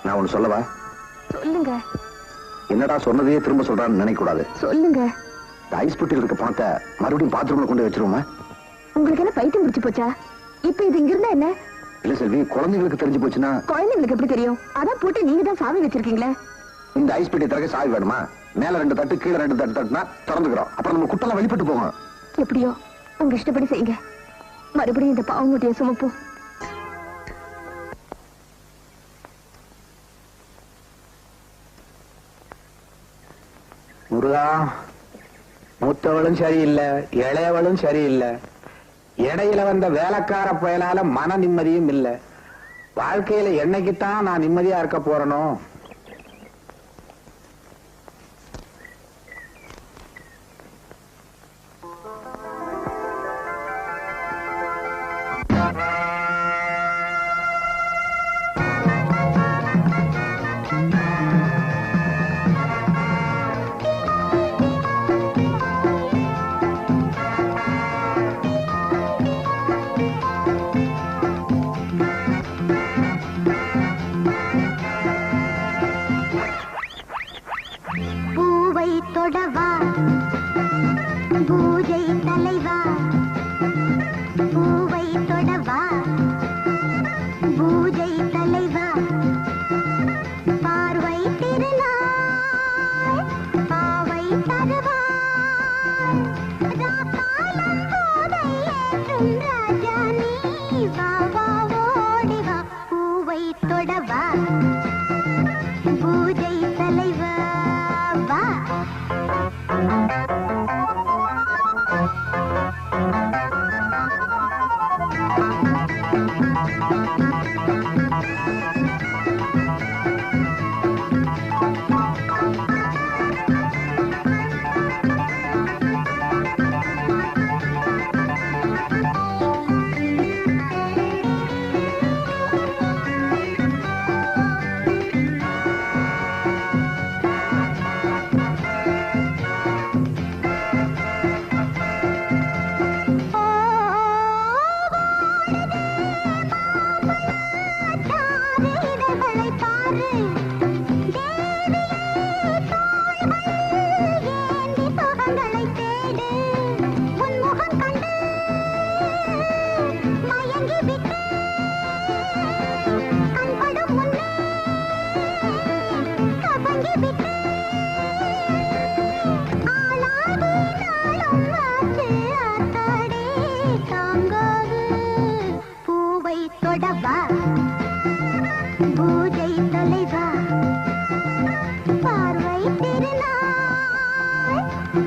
நான் ஒண்ணு சொல்லவா? சொல்லுங்க. என்னடா சொன்னதையே திரும்ப சொல்றான்னு நினைக்க கூடாது. சொல்லுங்க. இந்த ஐஸ் பெட்டியில் இருக்க பணத்தை மறுபடியும் பாத்ரூம்ல கொண்டு வச்சிருவோமா? உங்களுக்கு என்ன பைத்தியம் பிடிச்சு போச்சா? இப்ப இது இங்க இருந்தா என்ன? இல்ல செல்வி, குழந்தைங்களுக்கு தெரிஞ்சு போச்சுன்னா. குழந்தைங்களுக்கு எப்படி தெரியும்? அதான் போட்டு நீங்க தான் சாவி வச்சிருக்கீங்களே. இந்த ஐஸ் பெட்டி திறக்க சாவி வேணுமா? மேல 2 தட்டு, கீழே 2 தட்டு தட்டுனா திறந்துக்கிறோம். அப்புறம் நம்ம குட்டெல்லாம் வெளிப்பட்டு போகும். எப்படியோ உங்க இஷ்டப்படி செய்யுங்க. மறுபடியும் இந்த பாவமுட்டிய சுமப்போம். முருகா, மூத்தவளும் சரியில்லை, இளையவளும் சரியில்லை. இடையில வந்த வேலைக்கார புயலால மன நிம்மதியும் இல்லை. வாழ்க்கையில என்னைக்குத்தான் நான் நிம்மதியா இருக்க போறனோ? தொடவா பூஜை தலைவா, பூவை தொடவா பூஜை தலைவா, பார்வை திருநாள் பாவை தருவாய், ராக்காலம் போதை ஏற்றும் ராஜா நீ வா வா ஓடி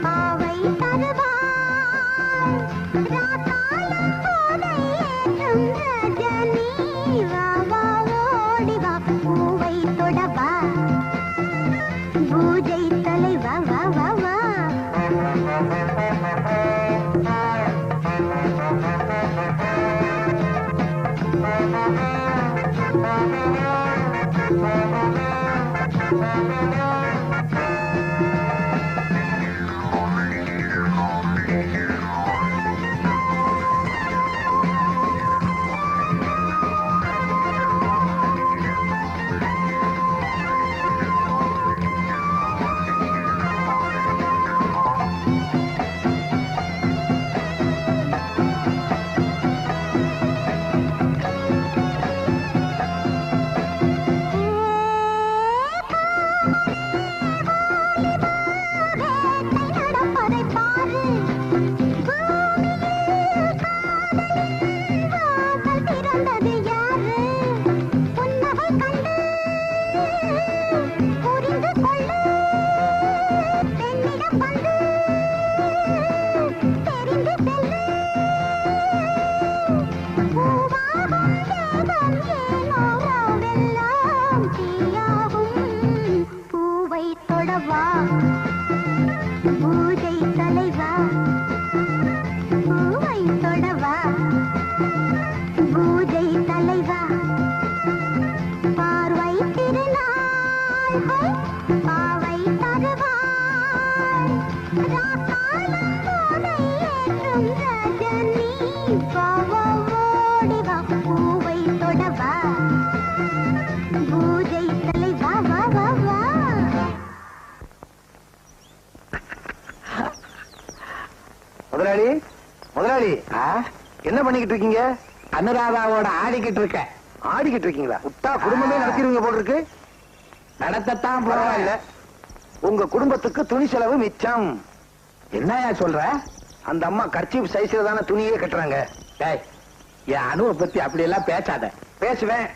பாவை தருவாய் ராத்தாளம் போதை ஏற்றும் ரஜனி வா வா ஓடி வா பூவை தொடவா பூஜை தலைவா வா வா வா முதலாளி முதலாளி என்ன பண்ணிக்கிட்டு இருக்கீங்க? அனுராதாவோட ஆடிக்கிட்டு இருக்க. ஆடிக்கிட்டு இருக்கீங்களா? விட்டா குடும்பமே நடத்திடுவீங்க போல இருக்கு. நடத்தத்தான் பரவாயில்ல, உங்க குடும்பத்துக்கு துணி செலவு மிச்சம். என்னயா சொல்ற? அந்த அம்மா கர்ச்சீப் சைஸ்ல தானே துணியே கட்டுறாங்க. டேய், என் அனுவை பத்தி அப்படி எல்லாம் பேசாத. பேசுவேன்.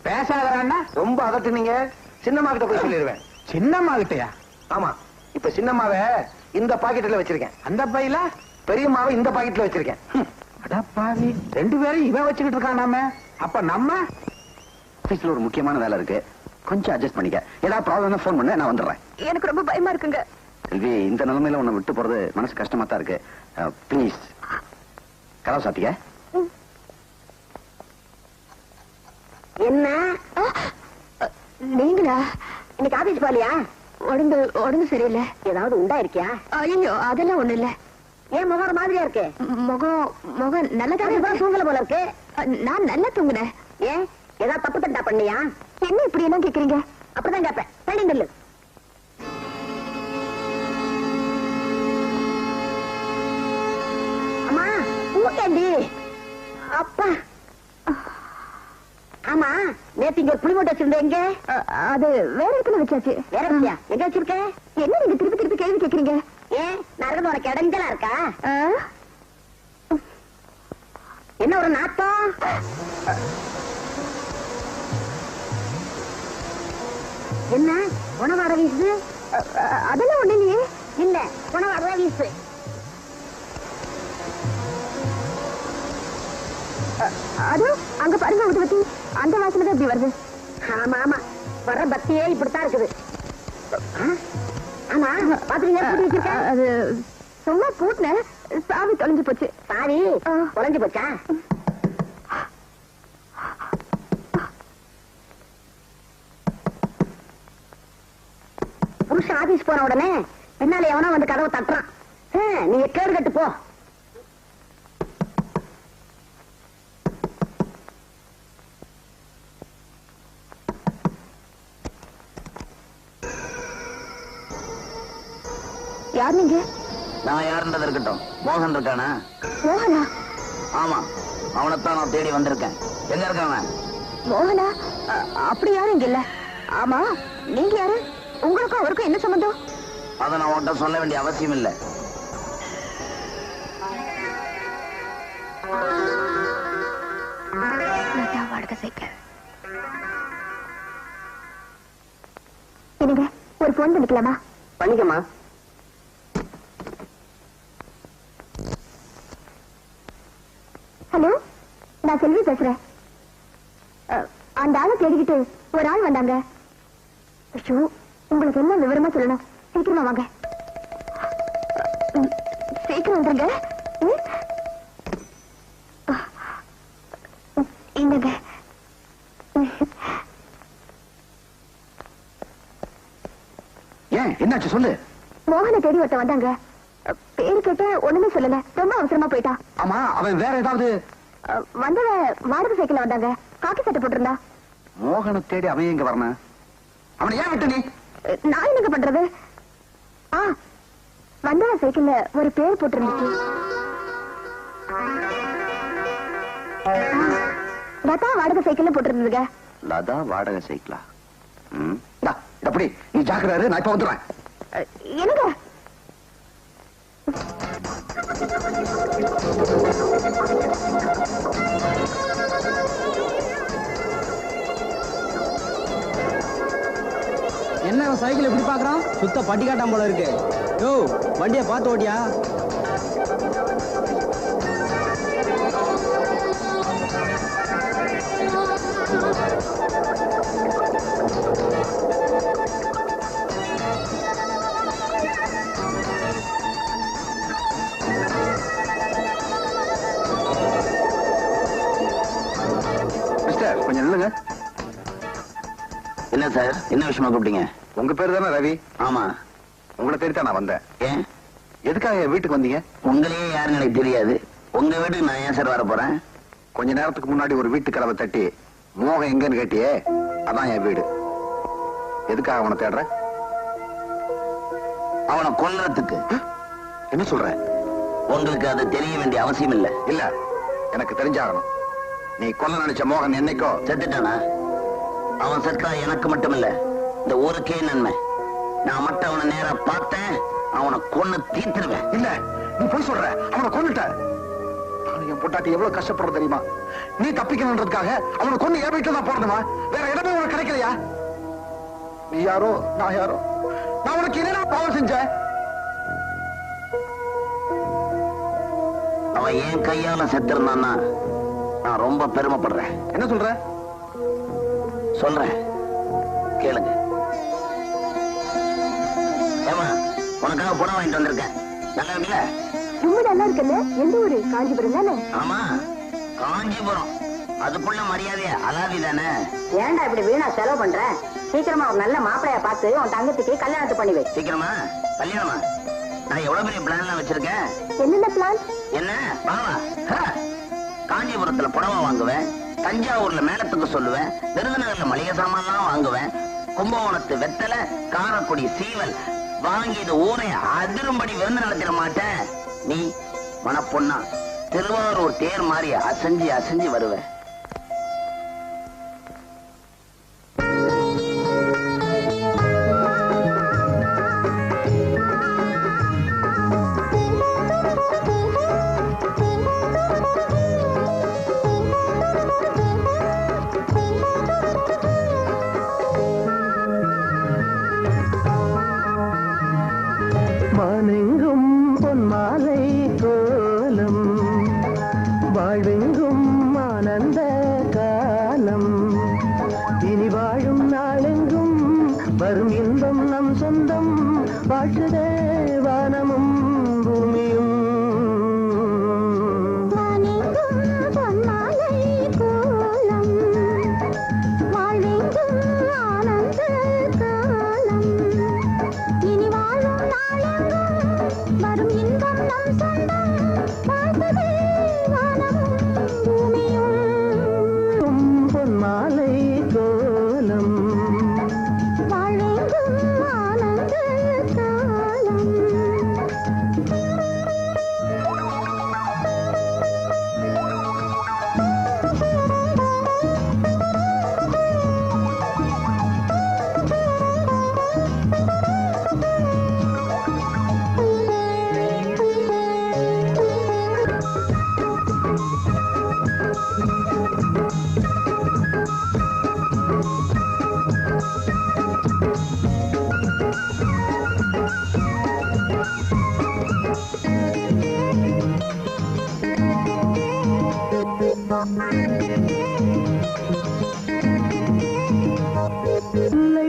பேசாதன்னா ரொம்ப அதட்டுனீங்க, சின்னம்மா கிட்ட போய் சொல்லிடுவேன். சின்னம்மா கிட்டயா? ஆமா, இப்ப சின்னம்மாவை இந்த பாக்கெட்ல வச்சிருக்கேன், அந்த பையில பெரியம்மாவை இந்த பாக்கெட்ல வச்சிருக்கேன். அடப்பாவி, ரெண்டு பேரும் இவன் வச்சுக்கிட்டு இருக்கான். நாம அப்ப நம்ம ஆபீஸ்ல ஒரு முக்கியமான வேலை இருக்கு, கொஞ்சம் அட்ஜஸ்ட் பண்ணிக்க. ஏதாவது ப்ராப்ளம் ஃபோன் பண்ண, நான் வந்துடுறேன். எனக்கு ரொம்ப பயமா இருக்குங்க. செல்வி, இந்த நிலைமையில உன்னை விட்டு போறது மனசு கஷ்டமா தான் இருக்கு. ப்ளீஸ் கதவு சாத்திக்க. என்ன நீங்களா? இன்னைக்கு ஆபீஸ் போலியா? உடம்பு சரியில்லை. ஏதாவது உண்டா இருக்கியா? ஐயோ, அதெல்லாம் ஒண்ணு இல்ல. ஏன் முகம் மாதிரியா இருக்கு? முகம் நல்லதா தூங்கல போல இருக்கு. நான் நல்லா தூங்குனேன். ஏன் ஏதாவது தப்பு தண்டா பண்ணியா? என்ன இப்படி எல்லாம் கேக்குறீங்க? அப்படிதான் கேப்பேன். பண்ணி நில்லு. அம்மா தூங்கண்டி. அப்பா, ஆமா, நேத்து இங்க புளி மூட்டை வச்சிருந்த எங்க? அது வேற இடத்துல வச்சாச்சு. வேற இடத்துலயா? எங்க வச்சிருக்க? என்ன நீங்க திருப்பி திருப்பி கேள்வி கேக்குறீங்க? ஏன் நரகம் உனக்கு இடைஞ்சலா இருக்கா? என்ன ஒரு நாத்தம்? என்ன உணவாட வீசு? அதெல்லாம் ஒண்ணு இல்லையே. இல்ல, உணவாட வீசு. அது அங்க பாருங்க உதவத்தி, அந்த வாசனை தான் இப்படி வருது. ஆமா ஆமா, வர்ற பக்தியே இப்படித்தான் இருக்குது. ஆமா, பாத்துறீங்க பூட்டி வச்சிருக்க? அது சும்மா பூட்டின, சாவி தொலைஞ்சு போச்சு. சாவி தொலைஞ்சு போச்சா? புருஷன் ஆபீஸ் போன உடனே பின்னால எவனோ வந்து கதவை தட்டுறான். நீங்க கேடு கட்டு போ. யார் நீங்க? நான் யாருன்றது இருக்கட்டும், மோகன் இருக்கானா? மோகனா? ஆமா, அவனைத்தான் நான் தேடி வந்திருக்கேன். எங்க இருக்கான்? மோகனா? அப்படி யாரும் இங்க இல்ல. ஆமா, நீங்க யாரு? உங்களுக்கும் அவருக்கும் என்ன சம்பந்தம்? அதை நான் உன்கிட்ட சொல்ல வேண்டிய அவசியம் இல்லை. என்னங்க, ஒரு போன் பண்ணிக்கலாமா? பண்ணிக்கமா. ஹலோ, நான் செல்வி பேசுறேன். அந்த ஆளை தேடிக்கிட்டு ஒரு ஆள் வந்தாங்க. ஐயோ, உங்களுக்கு என்ன விவரமா சொல்லணும்? சீக்கிரமா வாங்க. சீக்கிரம் வந்துருங்க. இந்தங்க. ஏன் என்னாச்சு சொல்லு. மோகனை தேடி ஒருத்த வந்தாங்க. பேரு கேட்ட ஒண்ணுமே சொல்லல. ரொம்ப அவசரமா போயிட்டான். ஆமா, அவன் வேற ஏதாவது? வந்தவ வாடகை சைக்கிள்ல வந்தாங்க. காக்கி சட்டை போட்டிருந்தா. மோகனை தேடி அவன் எங்க வரணும்? அவனை ஏன் விட்டு நீ? நான் என்னங்க பண்றது? வந்தவ சைக்கிள்ல ஒரு பேர் போட்டிருந்துச்சு. லதா வாடகை சைக்கிள்ல போட்டிருந்ததுங்க. லதா வாடகை சைக்கிளா? அப்படி நீ ஜாக்கிரதை, நான் இப்ப வந்துடுறேன். என்னங்க? என்ன சைக்கிள் எப்படி பாக்குறான்? சுத்த பட்டிக்காட்டான் போல இருக்கு. யோ, வண்டியை பார்த்து ஓட்டியா? மிஸ்டர், கொஞ்சம் நில்லுங்க. என்ன சார், என்ன விஷயமா கூப்பிட்டீங்க? உங்க பேரு தானே ரவி? ஆமா. உங்களை தேடி தான் நான் வந்தேன். ஏன்? எதுக்காக என் வீட்டுக்கு வந்தீங்க? உங்களையே யாருன்னு எனக்கு தெரியாது. உங்க வீட்டுக்கு நான் ஏன் சார் வர போறேன்? கொஞ்ச நேரத்துக்கு முன்னாடி ஒரு வீட்டு கதவை தட்டி மோகம் எங்கன்னு கேட்டியே, அதான் என் வீடு. எதுக்காக அவனை தேடுற? அவனை கொல்றதுக்கு. என்ன சொல்ற? உங்களுக்கு அது தெரிய வேண்டிய அவசியம் இல்ல. இல்ல, எனக்கு தெரிஞ்சாகணும். நீ கொல்ல நினைச்ச மோகன் என்னைக்கோ செத்துட்டானா? அவன் செத்தா எனக்கு மட்டுமில்ல, இந்த ஊருக்கே நன்மை. நான் மட்டும் அவனை நேரா பார்த்தேன், அவனை கொன்னு தீர்த்துருவேன். இல்ல, நீ போய் சொல்ற. அவனை கொன்னுட்ட. என் பொட்டாட்டி எவ்வளவு கஷ்டப்படுற தெரியுமா? நீ தப்பிக்கணுன்றதுக்காக அவனை கொண்டு என் வீட்டுல தான் போடணுமா? வேற இடமே உனக்கு கிடைக்கலையா? நீ யாரோ நான் யாரோ? நான் உனக்கு என்ன பாவம் செஞ்சேன்? அவன் என் கையால செத்திருந்தான்னா நான் ரொம்ப பெருமைப்படுறேன். என்ன சொல்ற? சொல்றேன், கேளுங்க. ஏமா, உனக்காக புடவை வாங்கிட்டு வந்திருக்கேன். நல்லா இருக்குல்ல? ரொம்ப நல்லா இருக்குல்ல? எந்த ஊரு? காஞ்சிபுரம் தானே? ஆமா, காஞ்சிபுரம். அதுக்குள்ள மரியாதையா அலாதி தானே? ஏன்டா இப்படி வீணா செலவு பண்ற? சீக்கிரமா ஒரு நல்ல மாப்பிளைய பார்த்து உன் தங்கத்துக்கு கல்யாணத்தை பண்ணி வை. சீக்கிரமா கல்யாணமா? நான் எவ்வளவு பெரிய பிளான் வச்சிருக்கேன். என்னென்ன பிளான்? என்ன பாவா? காஞ்சிபுரத்துல புடவை வாங்குவேன், தஞ்சாவூர்ல மேலத்துக்கு சொல்லுவேன், விருதுநகர்ல மளிகை சாமான்லாம் வாங்குவேன், கும்பகோணத்து வெத்தலை, காரக்குடி சீவல் வாங்கி இது ஊரை அதிரும்படி விருந்து நடத்திட மாட்டேன். நீ மனப்பொண்ணா திருவாரூர் தேர் மாதிரி அசைஞ்சு அசைஞ்சு வருவேன். வானெங்கும் பொன்மாலை கோலம், வாழ்வெங்கும் ஆனந்த காலம், இனி வாழும் நாளெங்கும் வரும் இன்பம் நம் சொந்தம், வாழ்த்துதே வானமும் பூமியும். பொன்மாலை கோலம்,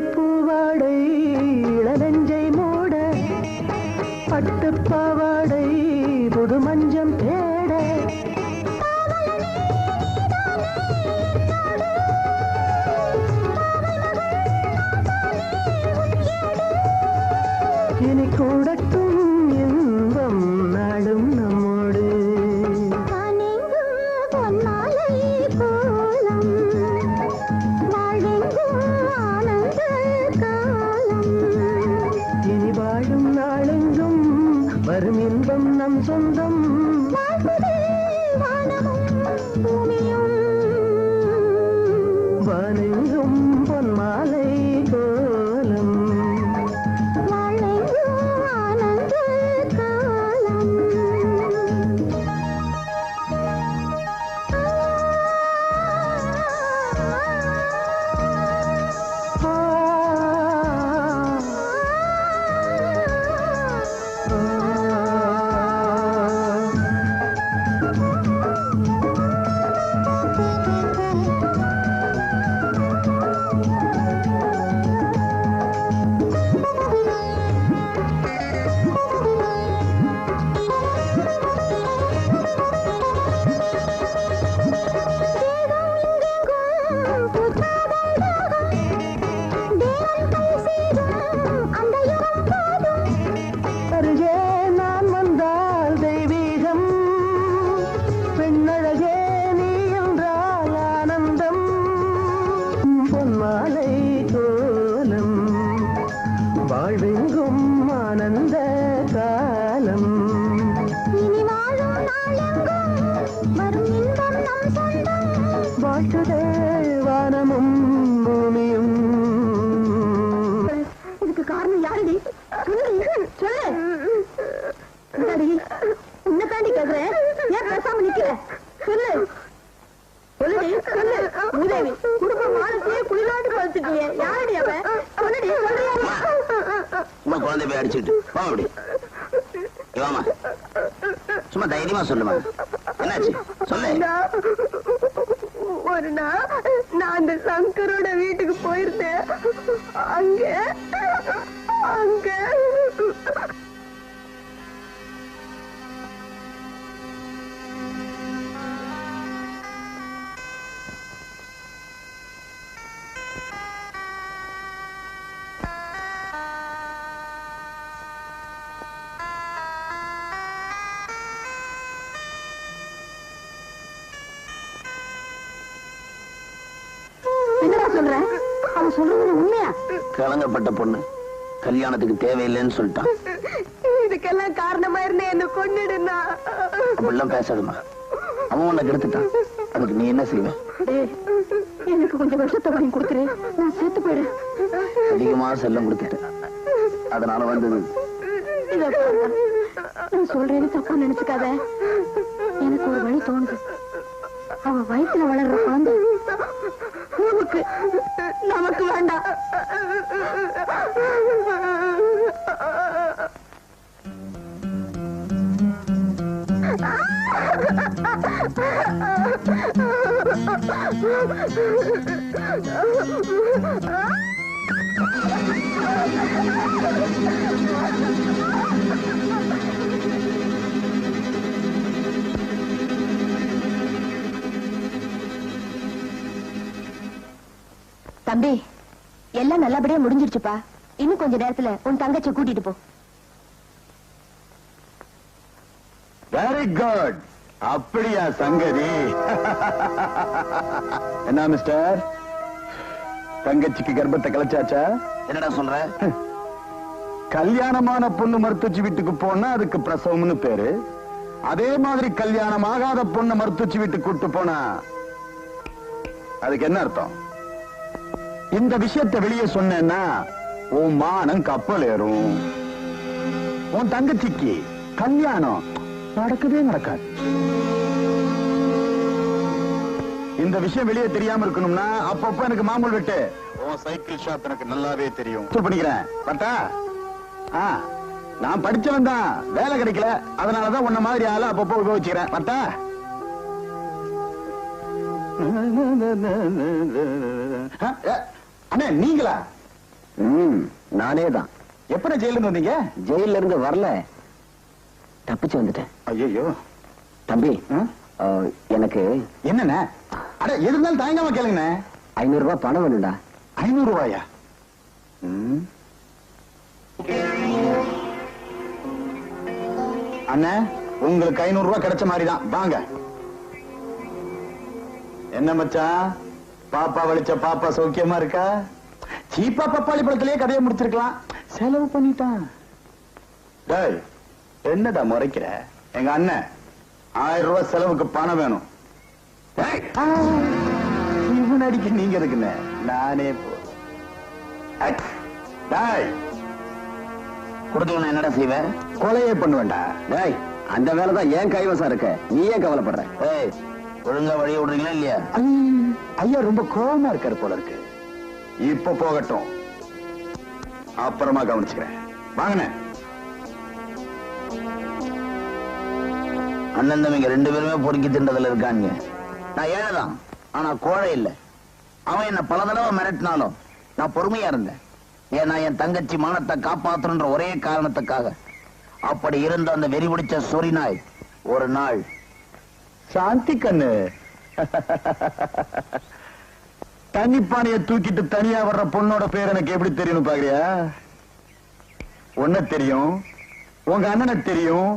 பூவாடை இளநெஞ்சை மூட பட்டு பாவாடை புது மஞ்சம் தேட இனி கூடட்டும் இன்பம் நாடும் நம்மோடு இனி வாழும் நாளெங்கும் வரும் இன்பம் நம் சொந்தம் வானெங்கும் பொன்மாலை கோலம் அருகே நான் வந்தால் தெய்வீகம் பெண்ணழகே நீ என்றால் ஆனந்தம் பொன்மாலை கோலம் வாழ்வெங்கும் ஆனந்த காலம் வாழ்த்துதே வானமும் பூமியும் இதுக்கு காரணம் யாருடி சொல்லு உன்னை தாண்டி கேக்குறேன் ஏன் பேசாம நிக்கிற சொல்லு சொல்லுடி சொல்லு உதவி குடும்பம் மானத்தையே குளிராட்டு கழிச்சுட்டியே யாரடி அவன் சொல்லுடி சும்மா குழந்தை போய் அடிச்சுட்டு வா அப்படி வாமா சும்மா தைரியமா சொல்லுமா என்னாச்சு சொல்லு ஒரு நாள் நான் அந்த சங்கரோட வீட்டுக்கு போயிருந்தேன் அங்க என்னடா சொல்ற அவன் சொல்றது உண்மையா கலங்கப்பட்ட பொண்ணு கல்யாணத்துக்கு தேவையில்லைன்னு சொல்லிட்டான் இதுக்கெல்லாம் காரணமா இருந்தே என்ன கொன்னுடுனா அப்படிலாம் பேசாதுமா அவன் உன்னை கெடுத்துட்டான் அதுக்கு நீ என்ன செய்வ எனக்கு கொஞ்சம் விஷத்தை வாங்கி கொடுத்துரு நான் சேர்த்து போயிடு அதிகமா செல்லம் கொடுத்துட்டேன் அதனால வந்தது நான் சொல்றேன்னு தப்பா நினைச்சுக்காத எனக்கு ஒரு வழி தோணுது அவ வயிற்றுல வளர்ற குழந்தை நமக்கு வேண்டாம் தம்பி எல்லாம் நல்லபடியா முடிஞ்சிருச்சுப்பா இன்னும் கொஞ்ச நேரத்துல உன் தங்கச்சி கூட்டிட்டு போ வெரி குட் அப்படியா சங்கதி என்ன மிஸ்டர் தங்கச்சிக்கு கர்ப்பத்தை கலைச்சாச்சா என்னடா சொல்ற கல்யாணமான பொண்ணு மருத்துவச்சி வீட்டுக்கு போனா அதுக்கு பிரசவம்னு பேரு அதே மாதிரி கல்யாணம் ஆகாத பொண்ணு மருத்துவச்சி வீட்டுக்கு கூட்டு போனா அதுக்கு என்ன அர்த்தம் இந்த விஷயத்தை வெளியே சொன்னேன்னா உன் மானம் கப்பல் ஏறும் உன் தங்கச்சிக்கு கல்யாணம் நடக்கவே நடக்காது இந்த விஷயம் வெளியே தெரியாம இருக்கணும்னா அப்பப்ப எனக்கு மாமூல் விட்டு உன் சைக்கிள் ஷாப் எனக்கு நல்லாவே தெரியும் பண்ணிக்கிறேன் பட்டா நான் படிச்சவன் தான் வேலை கிடைக்கல அதனாலதான் உன்ன மாதிரி ஆள அப்பப்போ உபயோகிச்சுக்கிறேன் பட்டா அண்ணே நீங்களா? நானே தான். எப்படி ஜெயில இருந்து வந்தீங்க? ஜெயில இருந்து வரல, தப்பிச்சு வந்துட்டேன். ஐயோ தம்பி, எனக்கு என்னண்ணே? அட எது இருந்தாலும் தாங்காம கேளுங்கண்ணே. 500 ரூபாய் பணம் வேணும்டா. 500 ரூபாயா? அண்ணே உங்களுக்கு 500 ரூபாய் கிடைச்ச மாதிரிதான், வாங்க. என்ன மச்சான், பாப்பா வலிச்ச பாப்பா சௌக்கியமா இருக்கா? சீப்பா பப்பாளி பழத்திலேயே கதையை முடிச்சிருக்கலாம், செலவு பண்ணிட்டான். டேய் என்னடா முறைக்கிற? எங்க அண்ணன் 1000 ரூபாய் செலவுக்கு பணம் வேணும். இவன் அடிக்க நீங்க இருக்குண்ணே, நானே போ. கொடுத்தவன என்னடா செய்வ? கொலையே பண்ணுவேண்டா. டேய், அந்த வேலைதான் ஏன் கைவசம் இருக்க, நீ ஏன் கவலைப்படுற? ஏய் ஒழுங்கா வழிய விடுறீங்களா இல்லையா? ஐயா ரொம்ப கோபமா இருக்காரு போல இருக்கு. இப்ப போகட்டும், அப்புறமா கவனிச்சுக்கிறேன். வாங்கண்ணே. அண்ணன் தம்பிங்க 2 பேருமே பொறுக்கி தின்றதுல இருக்காங்க. நான் ஏழைதான், ஆனா கோழை இல்ல. அவன் என்ன பல தடவை மிரட்டினாலும் நான் பொறுமையா இருந்தேன். ஏன்னா என் தங்கச்சி மானத்தை காப்பாற்றணுன்ற ஒரே காரணத்துக்காக. அப்படி இருந்த அந்த வெறி பிடிச்ச சொறி நாய் ஒரு நாள் சாந்தி கண்ணு தண்ணிப்பானைய தூக்கிட்டு தனியா வர்ற பொண்ணோட பேர் எனக்கு எப்படி தெரியும் பாக்குறியா? ஒன்ன தெரியும், உங்க அண்ணனை தெரியும்,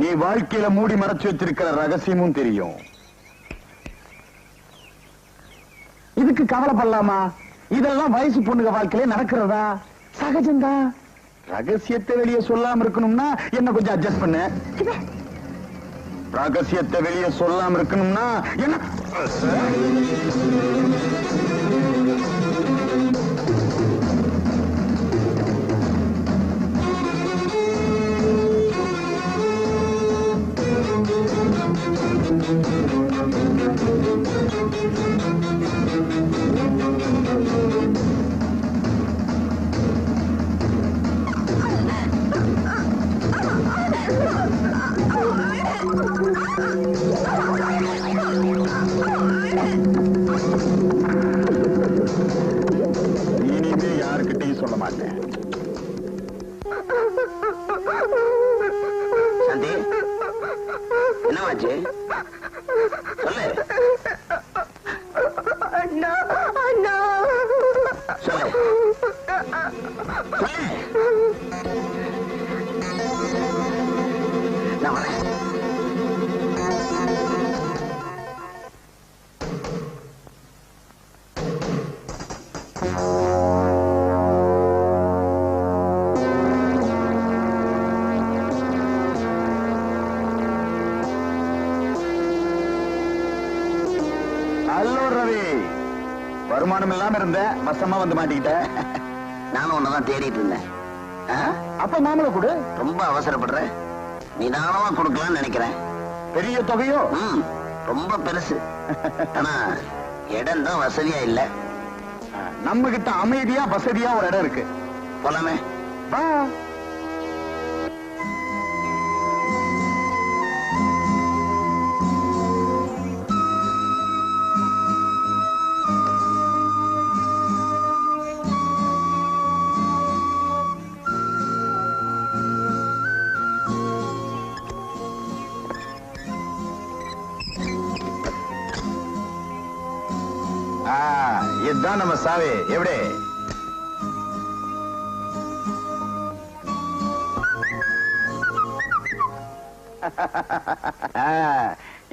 நீ வாழ்க்கையில மூடி மறைச்சு வச்சிருக்கிற ரகசியமும் தெரியும். இதுக்கு கவலைப்படலாமா? இதெல்லாம் வயசு பொண்ணுங்க வாழ்க்கையில நடக்கிறதா, சகஜம்தான். ரகசியத்தை வெளியே சொல்லாம இருக்கணும்னா என்ன கொஞ்சம் அட்ஜஸ்ட் பண்ணு. ரகசியத்தை வெளியே சொல்லாம இருக்கணும்னா என்ன? இனிமே யாருக்கிட்டையும் சொல்ல மாட்டேன். சாந்தி, என்னவாச்சு? சொல்லு. அண்ணா அண்ணா சொல்லு. சொல்லு. நான் வரேன். வருமானம் இல்லாம இருந்த வசமா வந்து மாட்டிக்கிட்ட. நானும் ஒன்னதான் தேடிட்டு இருந்தேன். அப்ப மாமலை கொடு. ரொம்ப அவசரப்படுற, நிதானமா கொடுக்கலாம்னு நினைக்கிறேன். பெரிய தொகையோ? ரொம்ப பெருசு. ஆனா இடம் தான் வசதியா இல்ல. நம்ம கிட்ட அமைதியா வசதியா ஒரு இடம் இருக்கு. போலாமே? இதுதான் நம்ம சாவி. எப்படி?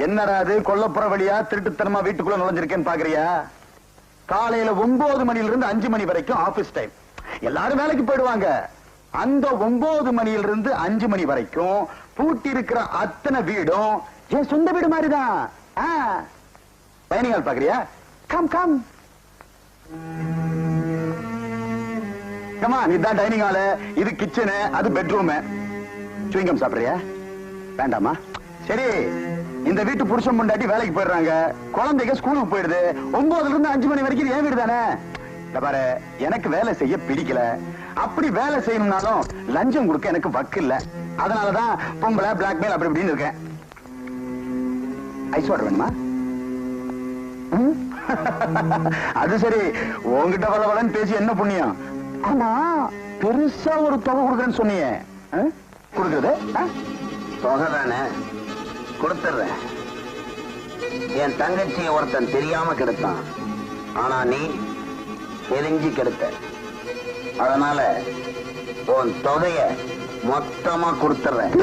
என்னடா அது கொல்லப்புற வழியா திருட்டுத்தனமா வீட்டுக்குள்ள நுழைஞ்சிருக்கேன்னு பாக்குறியா? காலையில 9 மணியிலிருந்து 5 மணி வரைக்கும் ஆபீஸ் டைம். எல்லாரும் வேலைக்கு போயிடுவாங்க. அந்த 9 மணியிலிருந்து 5 மணி வரைக்கும் பூட்டி இருக்கிற அத்தனை வீடும் என் சொந்த வீடு மாதிரிதான். டைனிங் ஹால் பாக்குறியா? Come come comma. இதுதான் டைனிங் ஹால், இது கிச்சனு, அது பெட்ரூம். சுவிங்கம் சாப்பிடுறியா? வேண்டாமா? சரி, இந்த வீட்டு புருஷன் பொண்டாட்டி வேலைக்கு போயிடுறாங்க, குழந்தைங்க ஸ்கூலுக்கு போயிடுது. 9 இருந்து 5 மணி வரைக்கும் ஏன் வீடு தானே. பாரு, எனக்கு வேலை செய்ய பிடிக்கல. அப்படி வேலை செய்யணும்னாலும் லஞ்சம் கொடுக்க எனக்கு வக்கு இல்ல. அதனாலதான் பொம்பளை பிளாக்மெயில் அப்படி இப்படின்னு இருக்கேன். ஐஸ் வாட்டர் வேணுமா? அது சரி, உங்ககிட்ட பலபலன்னு பேசி என்ன புண்ணியம்? ஆமா, பெருசா ஒரு தொகை கொடுக்குறேன்னு சொன்னீங்க. கொடுக்குறது தொகை தானே, கொடுத்துடுறேன். என் தங்கச்சியை ஒருத்தன் தெரியாம கெடுத்தான். ஆனா நீ தெரிஞ்சு கெடுத்த. அதனால உன் தொகைய மொத்தமா கொடுத்துறேன்.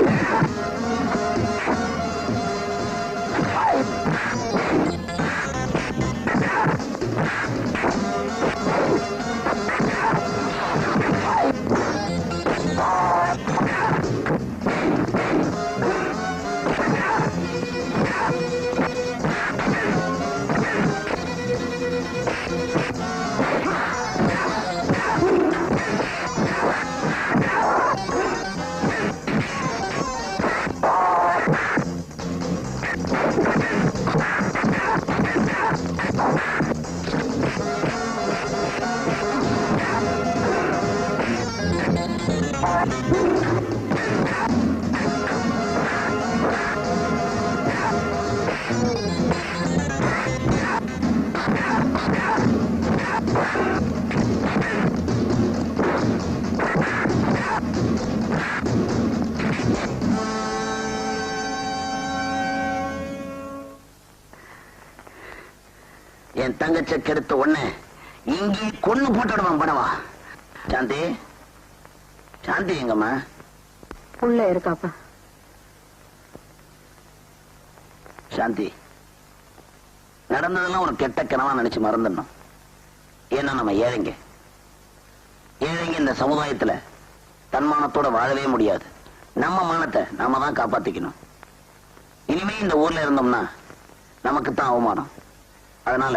என் தங்கச்ச கெடுத்த உடனே இங்கே கொன்னு போட்டுடுவான் பணவா. சாந்தி, சாந்தி எங்கம்மா? உள்ள இருக்காப்பா. சாந்தி, நடந்ததெல்லாம் ஒரு கெட்ட கனவா நினைச்சு மறந்துடணும். ஏன்னா நம்ம ஏழைங்க இந்த சமுதாயத்துல தன்மானத்தோட வாழவே முடியாது. நம்ம மானத்தை நாம தான் காப்பாத்திக்கணும். இனிமே இந்த ஊர்ல இருந்தோம்னா நமக்கு தான் அவமானம். அதனால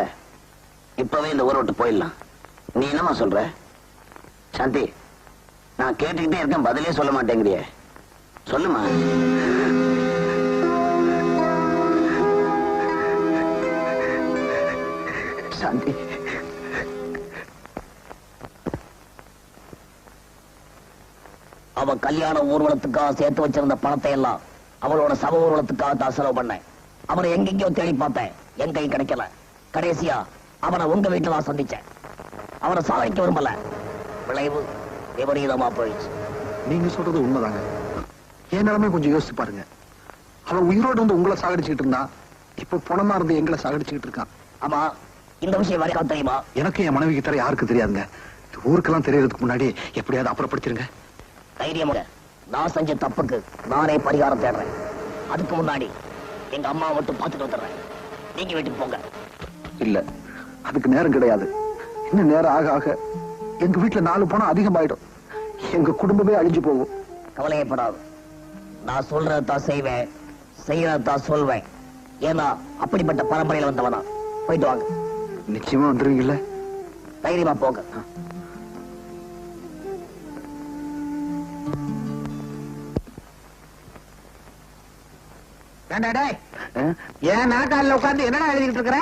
இப்பவே இந்த ஊரை விட்டு போயிடலாம். நீ என்னமா சொல்ற? சாந்தி, நான் கேட்டுக்கிட்டே இருக்கேன், பதிலே சொல்ல மாட்டேங்கிறியே. சொல்லுமா. சாந்தி, அவ கல்யாண ஊர்வலத்துக்காக சேர்த்து வச்சிருந்த பணத்தை எல்லாம் அவளோட சப ஊர்வலத்துக்காக தான் செலவு பண்ணேன். அவனை எங்கெங்கயோ தேடி பார்த்தேன், என் கை கிடைக்கல. கடைசியா அவனை உங்க வீட்டுல தான் சந்திச்சேன். அவனை சாதிக்க விரும்பல. விளைவு விபரீதமா போயிடுச்சு. நீங்க சொல்றது உண்மைதாங்க. என் நிலைமை கொஞ்சம் யோசிச்சு பாருங்க. அவன் உயிரோடு வந்து உங்களை சாகடிச்சுக்கிட்டு இருந்தா, இப்ப பணமா இருந்து எங்களை சாகடிச்சுக்கிட்டு இருக்கான். ஆமா, இந்த விஷயம் வரைக்கும் தெரியுமா? எனக்கு என் மனைவிக்கு தர யாருக்கு தெரியாதுங்க. ஊருக்கெல்லாம் தெரியறதுக்கு முன்னாடி எப்படியாவது அப்புறப்படுத்திருங்க. தைரியமாக நான் செஞ்ச தப்புக்கு நானே பரிகாரம் தேடுறேன். அதுக்கு முன்னாடி எங்க அம்மா மட்டும் பார்த்துட்டு வந்துடுறேன். நீங்க வீட்டுக்கு போங்க. இல்ல, அதுக்கு நேரம் கிடையாது. இன்னும் நேரம் ஆக ஆக எங்க வீட்டுல 4 பணம் அதிகமாயிடும். எங்க குடும்பமே அழிஞ்சு போகும். கவலையப்படாது. நான் சொல்றதான் செய்வேன், செய்யறதான் சொல்வேன். ஏன்னா அப்படிப்பட்ட பரம்பரையில வந்தவனா. போயிட்டு வாங்க. நிச்சயமா வந்துருவீங்கல்ல? தைரியமா போங்க. ஏன் நாக்கால உட்கார்ந்து என்னடா எழுதிட்டு இருக்கிற?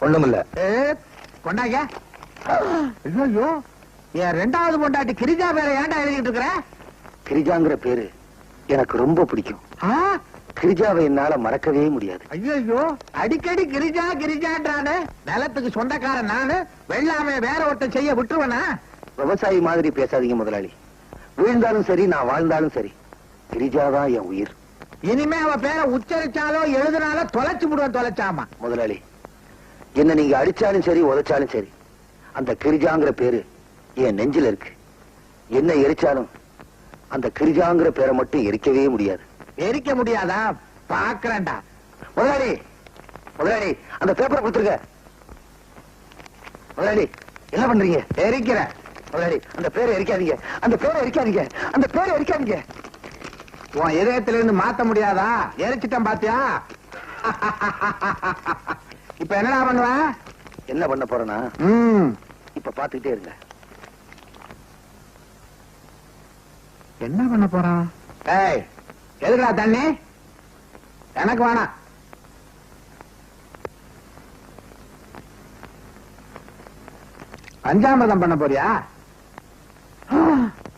ஒண்ணுமில்ல. கொண்டாங்க. ஐயோ, என் 2வது பொண்டாட்டி கிரிஜா பேரை ஏன்டா எழுதிட்டு இருக்கிற? கிரிஜாங்கிற பேரு எனக்கு ரொம்ப பிடிக்கும். கிரிஜாவை என்னால மறக்கவே முடியாது. ஐயோ, அடிக்கடி கிரிஜா கிரிஜான்றானு. நிலத்துக்கு சொந்தக்காரன் நானு, வெள்ளாமே வேற ஒருத்தன் செய்ய விட்டுருவனா? விவசாயி மாதிரி பேசாதீங்க முதலாளி. வீழ்ந்தாலும் சரி, நான் வாழ்ந்தாலும் சரி, கிரிஜாதான் என் உயிர். இனிமே அவ பேரை உச்சரிச்சாலோ எழுதினாலோ தொலைச்சு விடுவேன். தொலைச்சாமா முதலாளி, என்ன நீங்க அடிச்சாலும் சரி, உதைச்சாலும் சரி, அந்த கிரிஜாங்கிற பேரு என் நெஞ்சில இருக்கு. என்ன எரிச்சாலும் அந்த கிரிஜாங்கிற பேரை மட்டும் எரிக்கவே முடியாது. எரிக்க முடியாதா? பாக்குறேன்டா. முதலாளி, முதலாளி, அந்த பேப்பரை கொடுத்துருங்க. முதலாளி, என்ன பண்றீங்க? எரிக்கிற. முதலாளி, அந்த பேரை எரிக்காதீங்க, அந்த பேரை எரிக்காதீங்க, அந்த பேரை எரிக்காதீங்க. உன் இதயத்துல இருந்து மாத்த முடியாதா? எரிச்சிட்டேன் பாத்தியா? இப்ப என்னடா பண்ணுவ? என்ன பண்ண போறேன்னா, இப்ப பாத்துக்கிட்டே இருங்க. என்ன பண்ண போறான்? ஏய், எதுக்குடா தண்ணி? எனக்கு வேணாம். பஞ்சாமிரதம் பண்ண போறியா?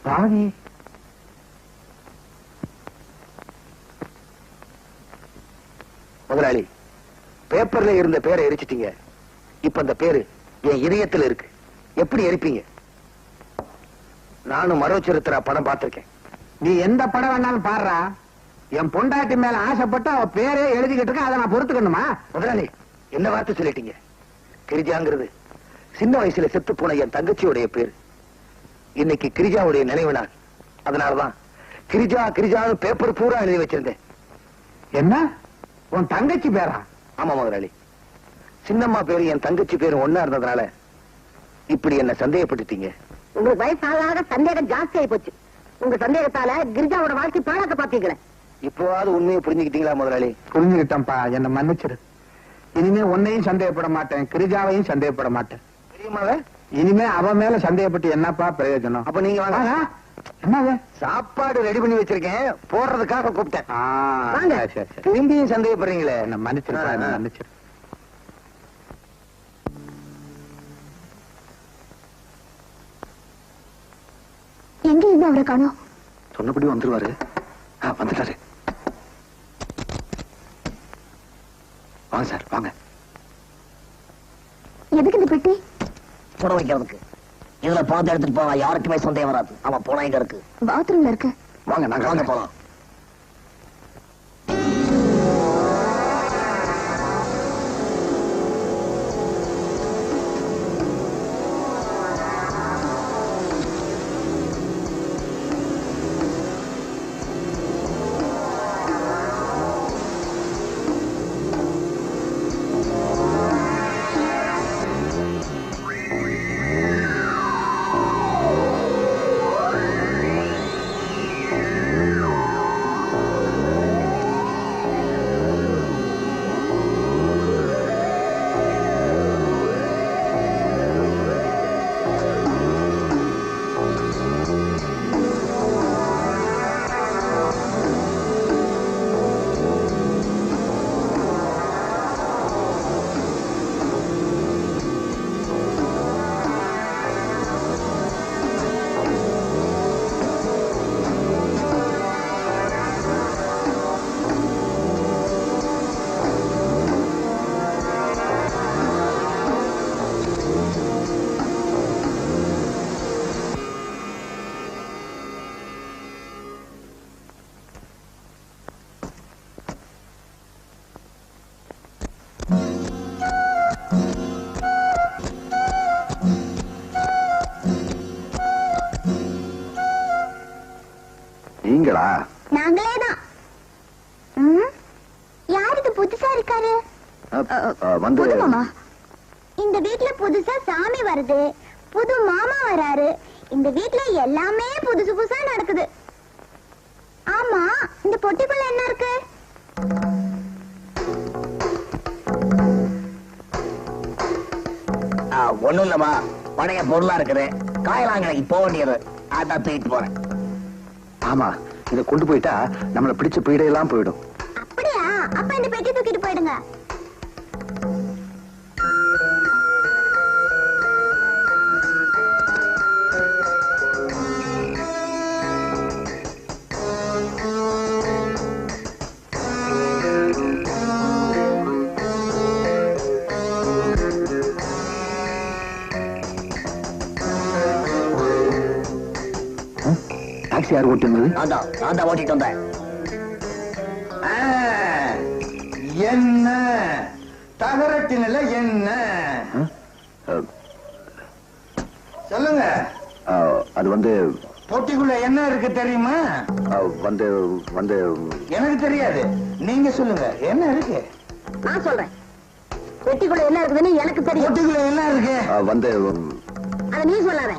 பாவி. முதலாளி, பேப்பர்ல இருந்த பேரை எரிச்சிட்டீங்க. இப்ப அந்த பேரு என் இதயத்துல இருக்கு. எப்படி எரிப்பீங்க? நானும் மரோச்சரித்திரா படம் பார்த்திருக்கேன். நீ எந்த படம் வேணாலும் பாடுறா. என் பொண்டாட்டி மேல ஆசைப்பட்டு அவ பேரே எழுதிக்கிட்டு இருக்க. அதை நான் பொறுத்துக்கணுமா? முதலாளி, என்ன வார்த்தை சொல்லிட்டீங்க? கிரிஜாங்கிறது சின்ன வயசுல செத்து போன என் தங்கச்சியுடைய பேரு. இன்னைக்கு கிரிஜாவுடைய நினைவு நாள். அதனாலதான் கிரிஜா கிரிஜான்னு பேப்பர் பூரா எழுதி வச்சிருந்தேன். என்ன, உன் தங்கச்சி பேரா? ஆமா முதலாளி, சின்னம்மா பேரு என் தங்கச்சி பேரு ஒன்னா இருந்ததுனால இப்படி என்ன சந்தேகப்பட்டுட்டீங்க. உங்களுக்கு வயசு ஆக சந்தேகம் ஜாஸ்தி ஆகி போச்சு. உங்க சந்தேகத்தால கிரிஜாவோட வாழ்க்கை பாழாக்க பாத்தீங்களே. இப்போவாது உண்மையை புரிஞ்சுக்கிட்டீங்களா முதலாளி? புரிஞ்சுக்கிட்டேன்ப்பா, என்ன மன்னிச்சிரு. இனிமே உன்னையும் சந்தேகப்பட மாட்டேன், கிரிஜாவையும் சந்தேகப்பட மாட்டேன். தெரியுமாவே? இனிமே அவ மேல சந்தேகப்பட்டு என்னப்பா பிரயோஜனம்? அப்ப நீங்க வாங்க. என்னது? சாப்பாடு ரெடி பண்ணி வச்சிருக்கேன், போடுறதுக்காக கூப்பிட்டேன். சரி, சரி, சரி. திரும்பியும் சந்தேகப்படுறீங்களே. என்ன மன்னிச்சிருப்பா, என்ன மன்னிச்சிரு. எங்க இருந்து அவரை காணோம்? சொன்னபடி வந்துருவாரு. வந்துட்டாரு. வாங்க சார், வாங்க. எதுக்கு இந்த பெட்டி? புட வைக்கிறதுக்கு. இதுல பார்த்து எடுத்துட்டு போவா, யாருக்குமே சந்தேகம் வராது. அவன் போனா எங்க இருக்கு? பாத்ரூம்ல இருக்கு. வாங்க, நாங்க வாங்க போலாம். நீங்களா? நாங்களேதான். யார் இது புதுசா இருக்காரு? வந்து புது மாமா. இந்த வீட்ல புதுசா சாமி வருது, புது மாமா வராரு. இந்த வீட்ல எல்லாமே புதுசு புதுசா நடக்குது. ஆமா, இந்த பொட்டிக்குள்ள என்ன இருக்கு? ஒண்ணும் இல்லமா, பழைய பொருளா இருக்குது. காயலாங்கடைக்கு போக வேண்டியது, அதான் தூக்கிட்டு போறேன். ஆமா, இத கொண்டு போயிட்டா நம்மள பிடிச்ச பீடையெல்லாம் போயிடும். அப்படியா? அப்ப இந்த பெட்டி தூக்கிட்டு போயிடுங்க. டாக்ஸி யார் ஓட்டுனது? நான் தான் ஓட்டிட்டு வந்தேன். என்ன தகரட்டினில என்ன சொல்லுங்க. அது வந்து பொட்டிக்குள்ள என்ன இருக்கு தெரியுமா? வந்து வந்து எனக்கு தெரியாது, நீங்க சொல்லுங்க. என்ன இருக்கு? நான் சொல்றேன். பெட்டிக்குள்ள என்ன இருக்குதுன்னு எனக்கு தெரியும். பொட்டிக்குள்ள என்ன இருக்கு? வந்து அத நீ சொல்லாத.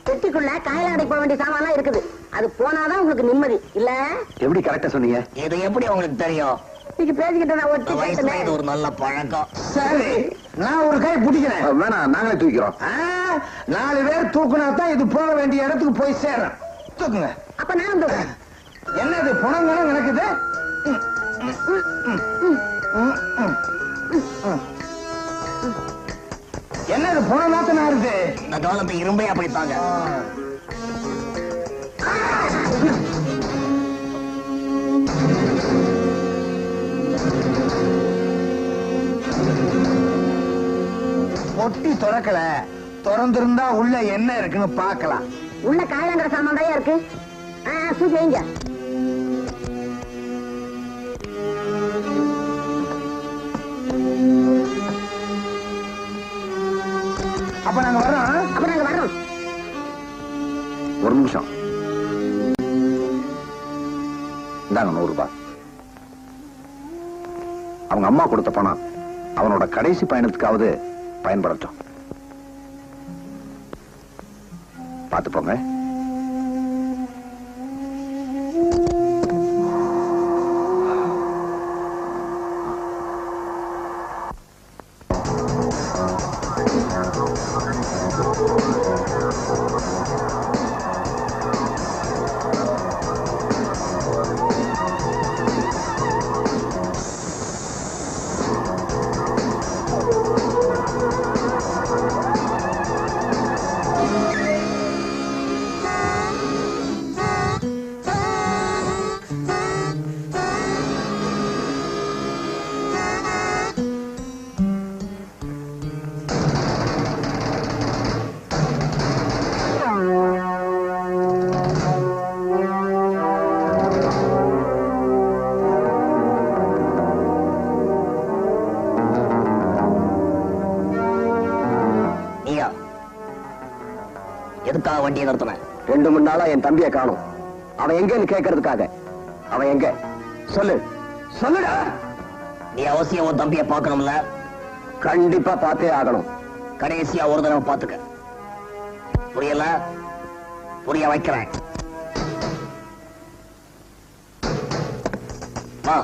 பெட்டிக்குள்ள காயலாங்கடைக்கு போக வேண்டிய சாமான்லாம் இருக்குது. அது போனாதான் உங்களுக்கு நிம்மதி இல்ல? எப்படி கரெக்டா சொன்னீங்க? இது எப்படி உங்களுக்கு தெரியும்? நீங்க பேசிக்கிட்ட இது ஒரு நல்ல பழக்கம். சரி, நான் ஒரு கை பிடிக்கிறேன். வேணாம், நாங்களே தூக்கிறோம். 4 பேர் தூக்குனா தான் இது போக வேண்டிய இடத்துக்கு போய் சேரும். தூக்குங்க. அப்ப நான் தூக்குறேன். என்னது புணங்கணும் நடக்குது? என்னது புண நாத்தனா இருக்கு? இந்த காலத்து இரும்பே அப்படித்தாங்க. பொட்டி திறக்கல, திறந்திருந்தா உள்ள என்ன இருக்குன்னு பார்க்கலாம். உள்ள காயலாங்கிற சாமான் தான் இருக்கு. சூசி வைங்க. அப்ப நாங்க வர்றோம். ஒரு நிமிஷம். இந்தாங்க 100 ரூபாய். அவங்க அம்மா கொடுத்த பணம் அவனோட கடைசி பயணத்துக்காவது பயன்படட்டும். பார்த்து போங்க. எதுக்காக வண்டியை நிறுத்தின? 2 3 நாளா என் தம்பியை காணும். அவன் எங்கன்னு கேட்கறதுக்காக. அவன் எங்க? சொல்லுடா. நீ அவசியம் உன் தம்பியை பார்க்கணும்ல? கண்டிப்பா பார்த்தே ஆகணும். கடைசியா ஒரு தடவை பார்த்துக்க. புரியல? புரிய வைக்கிறேன். வா.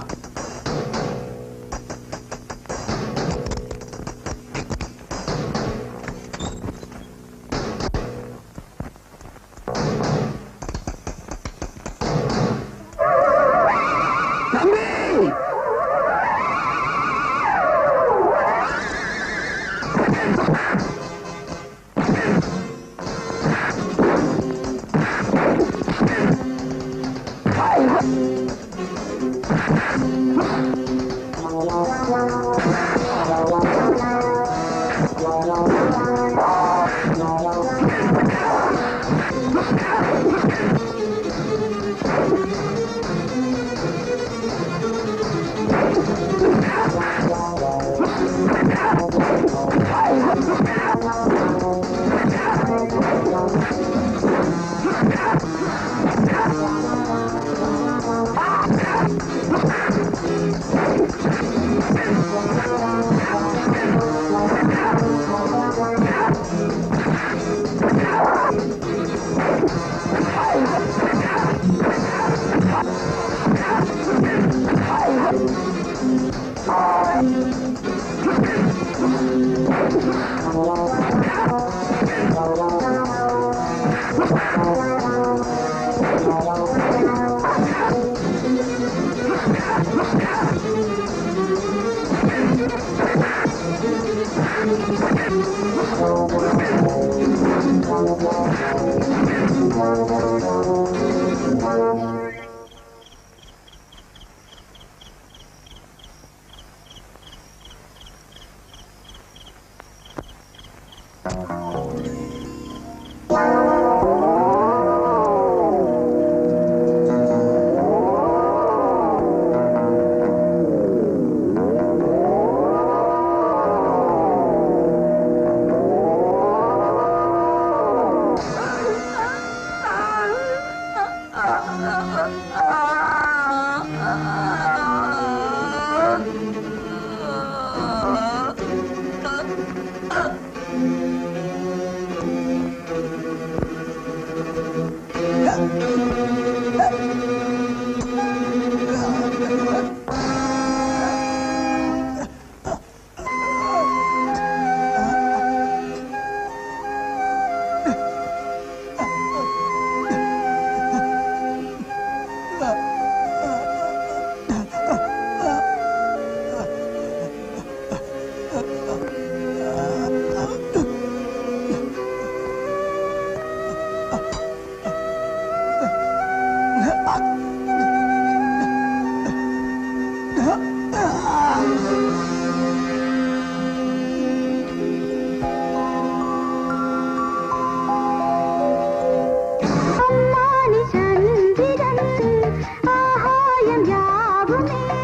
ஆகுமே